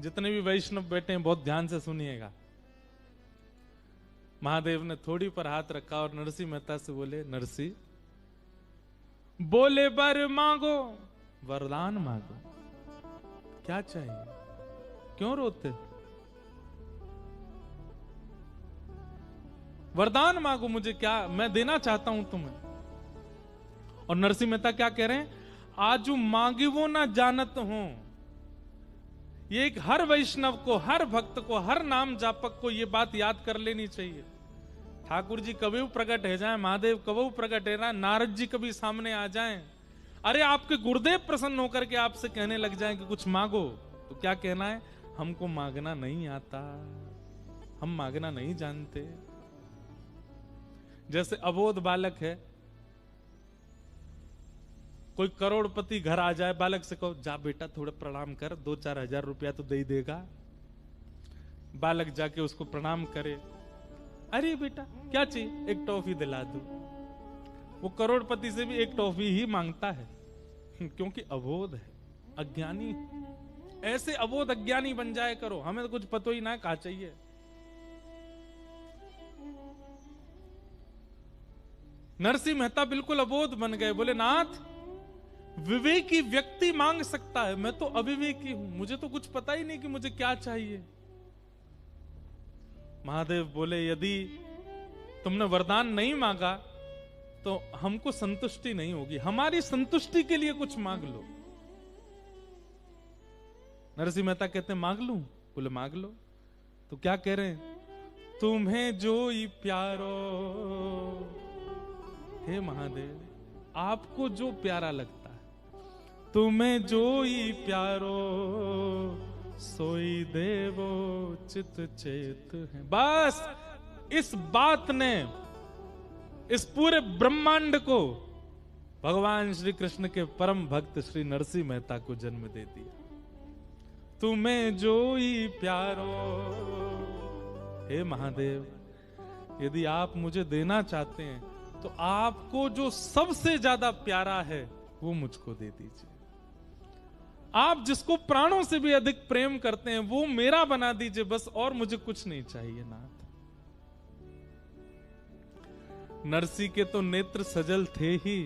जितने भी वैष्णव बैठे हैं बहुत ध्यान से सुनिएगा। महादेव ने थोड़ी पर हाथ रखा और नरसिंह मेहता से बोले, नरसिंह बोले बर मांगो, वरदान मांगो, क्या चाहिए, क्यों रोते? वरदान मांगो, मुझे क्या, मैं देना चाहता हूं तुम्हें। और नरसिंह मेहता क्या कह रहे हैं? आजू मांगी वो ना जानत हो। ये एक हर वैष्णव को, हर भक्त को, हर नाम जापक को ये बात याद कर लेनी चाहिए। ठाकुर जी कभी प्रकट है जाए, महादेव कभी प्रकट है, नारद जी कभी सामने आ जाएं, अरे आपके गुरुदेव प्रसन्न होकर के आपसे कहने लग जाएं कि कुछ मांगो, तो क्या कहना है? हमको मांगना नहीं आता, हम मांगना नहीं जानते। जैसे अबोध बालक है, कोई करोड़पति घर आ जाए, बालक से कहो जा बेटा थोड़ा प्रणाम कर, 2-4 हजार रुपया तो दे ही देगा। बालक जाके उसको प्रणाम करे, अरे बेटा क्या चाहिए, एक टॉफी दिला दो। वो करोड़पति से भी एक टॉफी ही मांगता है, क्योंकि अबोध है, अज्ञानी है। ऐसे अबोध अज्ञानी बन जाए करो, हमें तो कुछ पता ही ना कहा चाहिए। नरसिंह मेहता बिल्कुल अबोध बन गए, बोले नाथ विवेकी व्यक्ति मांग सकता है, मैं तो अविवेकी हूं, मुझे तो कुछ पता ही नहीं कि मुझे क्या चाहिए। महादेव बोले यदि तुमने वरदान नहीं मांगा तो हमको संतुष्टि नहीं होगी, हमारी संतुष्टि के लिए कुछ मांग लो। नरसिंह मेहता कहते हैं मांग लूं? बोले मांग लो। तो क्या कह रहे हैं, तुम्हें जो ही प्यारो, हे महादेव आपको जो प्यारा लगता है, तुम्हें जो ही प्यारो सोई देवो चित चेत है। बस इस बात ने इस पूरे ब्रह्मांड को भगवान श्री कृष्ण के परम भक्त श्री नरसिंह मेहता को जन्म दे दिया। तुम्हें जो ही प्यारो, हे महादेव यदि आप मुझे देना चाहते हैं तो आपको जो सबसे ज्यादा प्यारा है वो मुझको दे दीजिए। आप जिसको प्राणों से भी अधिक प्रेम करते हैं वो मेरा बना दीजिए बस, और मुझे कुछ नहीं चाहिए नाथ। नरसिंह के तो नेत्र सजल थे ही,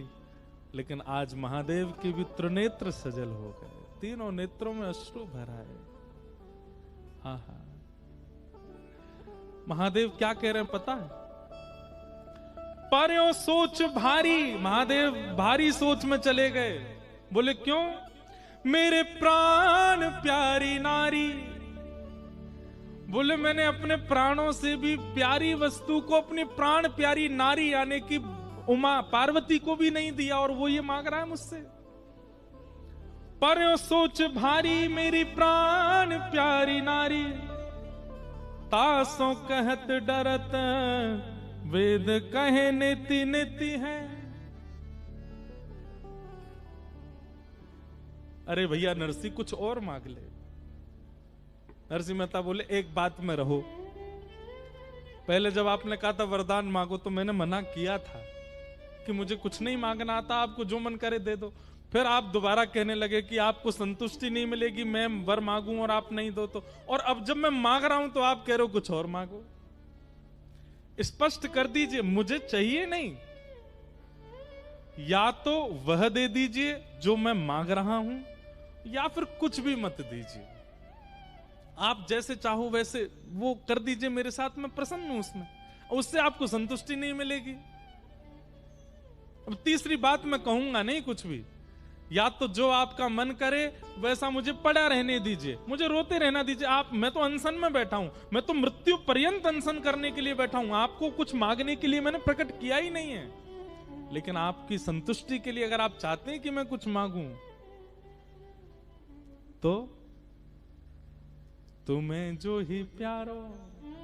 लेकिन आज महादेव के भी त्रिनेत्र सजल हो गए, तीनों नेत्रों में अश्रु भरा है। हाँ हाँ, महादेव क्या कह रहे हैं पता है, पर्यो सोच भारी, महादेव भारी सोच में चले गए। बोले क्यों? मेरे प्राण प्यारी नारी, बोले मैंने अपने प्राणों से भी प्यारी वस्तु को अपनी प्राण प्यारी नारी यानी कि उमा पार्वती को भी नहीं दिया, और वो ये मांग रहा है मुझसे। पर्यो सोच भारी मेरी प्राण प्यारी नारी, तासों कहत डरत वेद कहे नीति नीति है। अरे भैया नरसिंह कुछ और मांग ले। नरसिंह मेहता बोले एक बात में रहो, पहले जब आपने कहा था वरदान मांगो तो मैंने मना किया था कि मुझे कुछ नहीं मांगना आता, आपको जो मन करे दे दो। फिर आप दोबारा कहने लगे कि आपको संतुष्टि नहीं मिलेगी मैं वर मांगूं और आप नहीं दो तो, और अब जब मैं मांग रहा हूं तो आप कह रहे हो कुछ और मांगो। स्पष्ट कर दीजिए, मुझे चाहिए नहीं, या तो वह दे दीजिए जो मैं मांग रहा हूं या फिर कुछ भी मत दीजिए। आप जैसे चाहो वैसे वो कर दीजिए मेरे साथ, मैं प्रसन्न हूं उसमें, उससे आपको संतुष्टि नहीं मिलेगी। अब तीसरी बात मैं कहूंगा नहीं कुछ भी, या तो जो आपका मन करे वैसा मुझे पड़ा रहने दीजिए, मुझे रोते रहना दीजिए। आप, मैं तो अनशन में बैठा हूं, मैं तो मृत्यु पर्यंत अनशन करने के लिए बैठा हूं, आपको कुछ मांगने के लिए मैंने प्रकट किया ही नहीं है। लेकिन आपकी संतुष्टि के लिए अगर आप चाहते हैं कि मैं कुछ मांगूं तो तुम्हें जो ही प्यारो,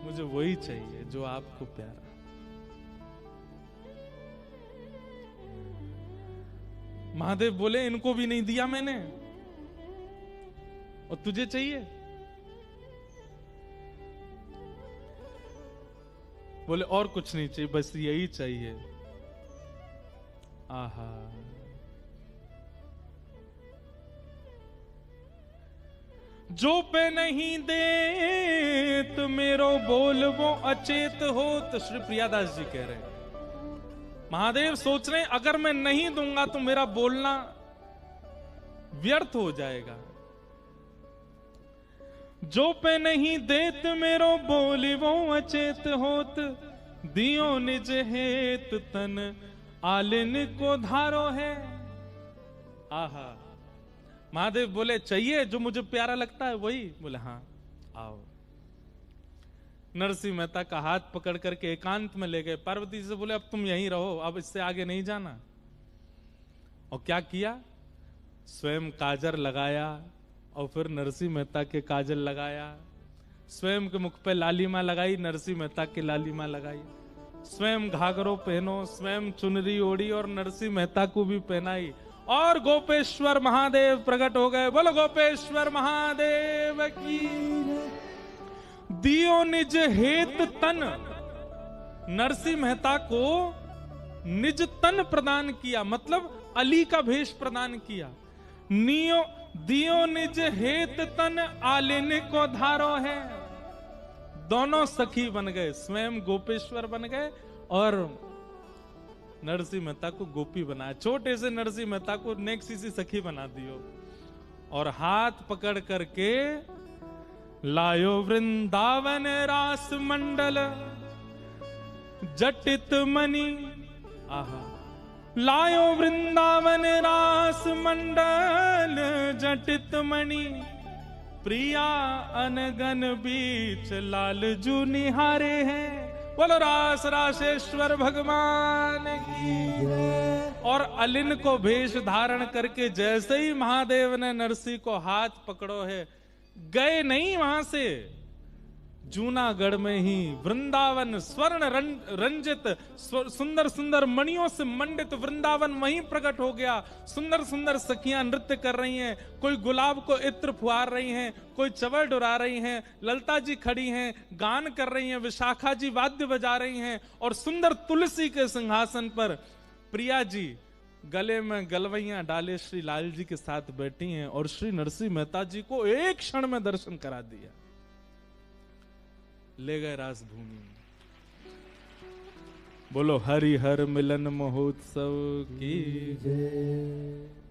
मुझे वही चाहिए जो आपको प्यारा। महादेव बोले इनको भी नहीं दिया मैंने, और तुझे चाहिए? बोले और कुछ नहीं चाहिए, बस यही चाहिए। आहा, जो पे नहीं दे तो मेरो बोल वो अचेत हो। तो श्री प्रियादास जी कह रहे हैं, महादेव सोच रहे हैं अगर मैं नहीं दूंगा तो मेरा बोलना व्यर्थ हो जाएगा। जो पे नहीं देत मेरो बोली वो अचेत होत, दियो निज हेत तन आलिन को धारो है। आहा, महादेव बोले चाहिए जो मुझे प्यारा लगता है वही? बोले हाँ आओ। नरसिंह मेहता का हाथ पकड़ करके एकांत में ले गए, पार्वती से बोले अब तुम यहीं रहो, अब इससे आगे नहीं जाना। और क्या किया, स्वयं काजर लगाया और फिर नरसिंह मेहता के काजल लगाया, स्वयं के मुख पे लालिमा लगाई, नरसिंह मेहता की लालिमा लगाई, स्वयं घाघरो पहनो, स्वयं चुनरी ओढ़ी और नरसिंह मेहता को भी पहनाई, और गोपेश्वर महादेव प्रकट हो गए। बोलो गोपेश्वर महादेव की। दियो निज हेत तन, नरसिंह मेहता को निज तन प्रदान किया, मतलब अली का भेष प्रदान किया। दियो निज हेत तन आलिन को धारो है। दोनों सखी बन गए, स्वयं गोपेश्वर बन गए और नरसिंह मेहता को गोपी बनाया। छोटे से नरसिंह मेहता को नेक्सी सी सखी बना दियो और हाथ पकड़ करके लायो वृंदावन रास मंडल जटित मणि। आहा, लायो वृंदावन रास मंडल जटित मणि, प्रिया अनगन बीच लाल जू निहारे हैं। बोलो रास रासेश्वर भगवान की। और अलिन को भेष धारण करके जैसे ही महादेव ने नरसिंह को हाथ पकड़ो है, गए नहीं वहां से, जूनागढ़ में ही वृंदावन स्वर्ण रंजित सुंदर सुंदर मणियों से मंडित वृंदावन वहीं प्रकट हो गया। सुंदर सुंदर सखियां नृत्य कर रही हैं, कोई गुलाब को इत्र फुहार रही हैं, कोई चवर डुरा रही हैं, ललता जी खड़ी हैं गान कर रही हैं, विशाखा जी वाद्य बजा रही हैं और सुंदर तुलसी के सिंहासन पर प्रिया जी गले में गलवैया डाले श्री लाल जी के साथ बैठी हैं और श्री नरसिंह मेहता जी को एक क्षण में दर्शन करा दिया, ले गए राजभूमि में। बोलो हरिहर मिलन महोत्सव की जय।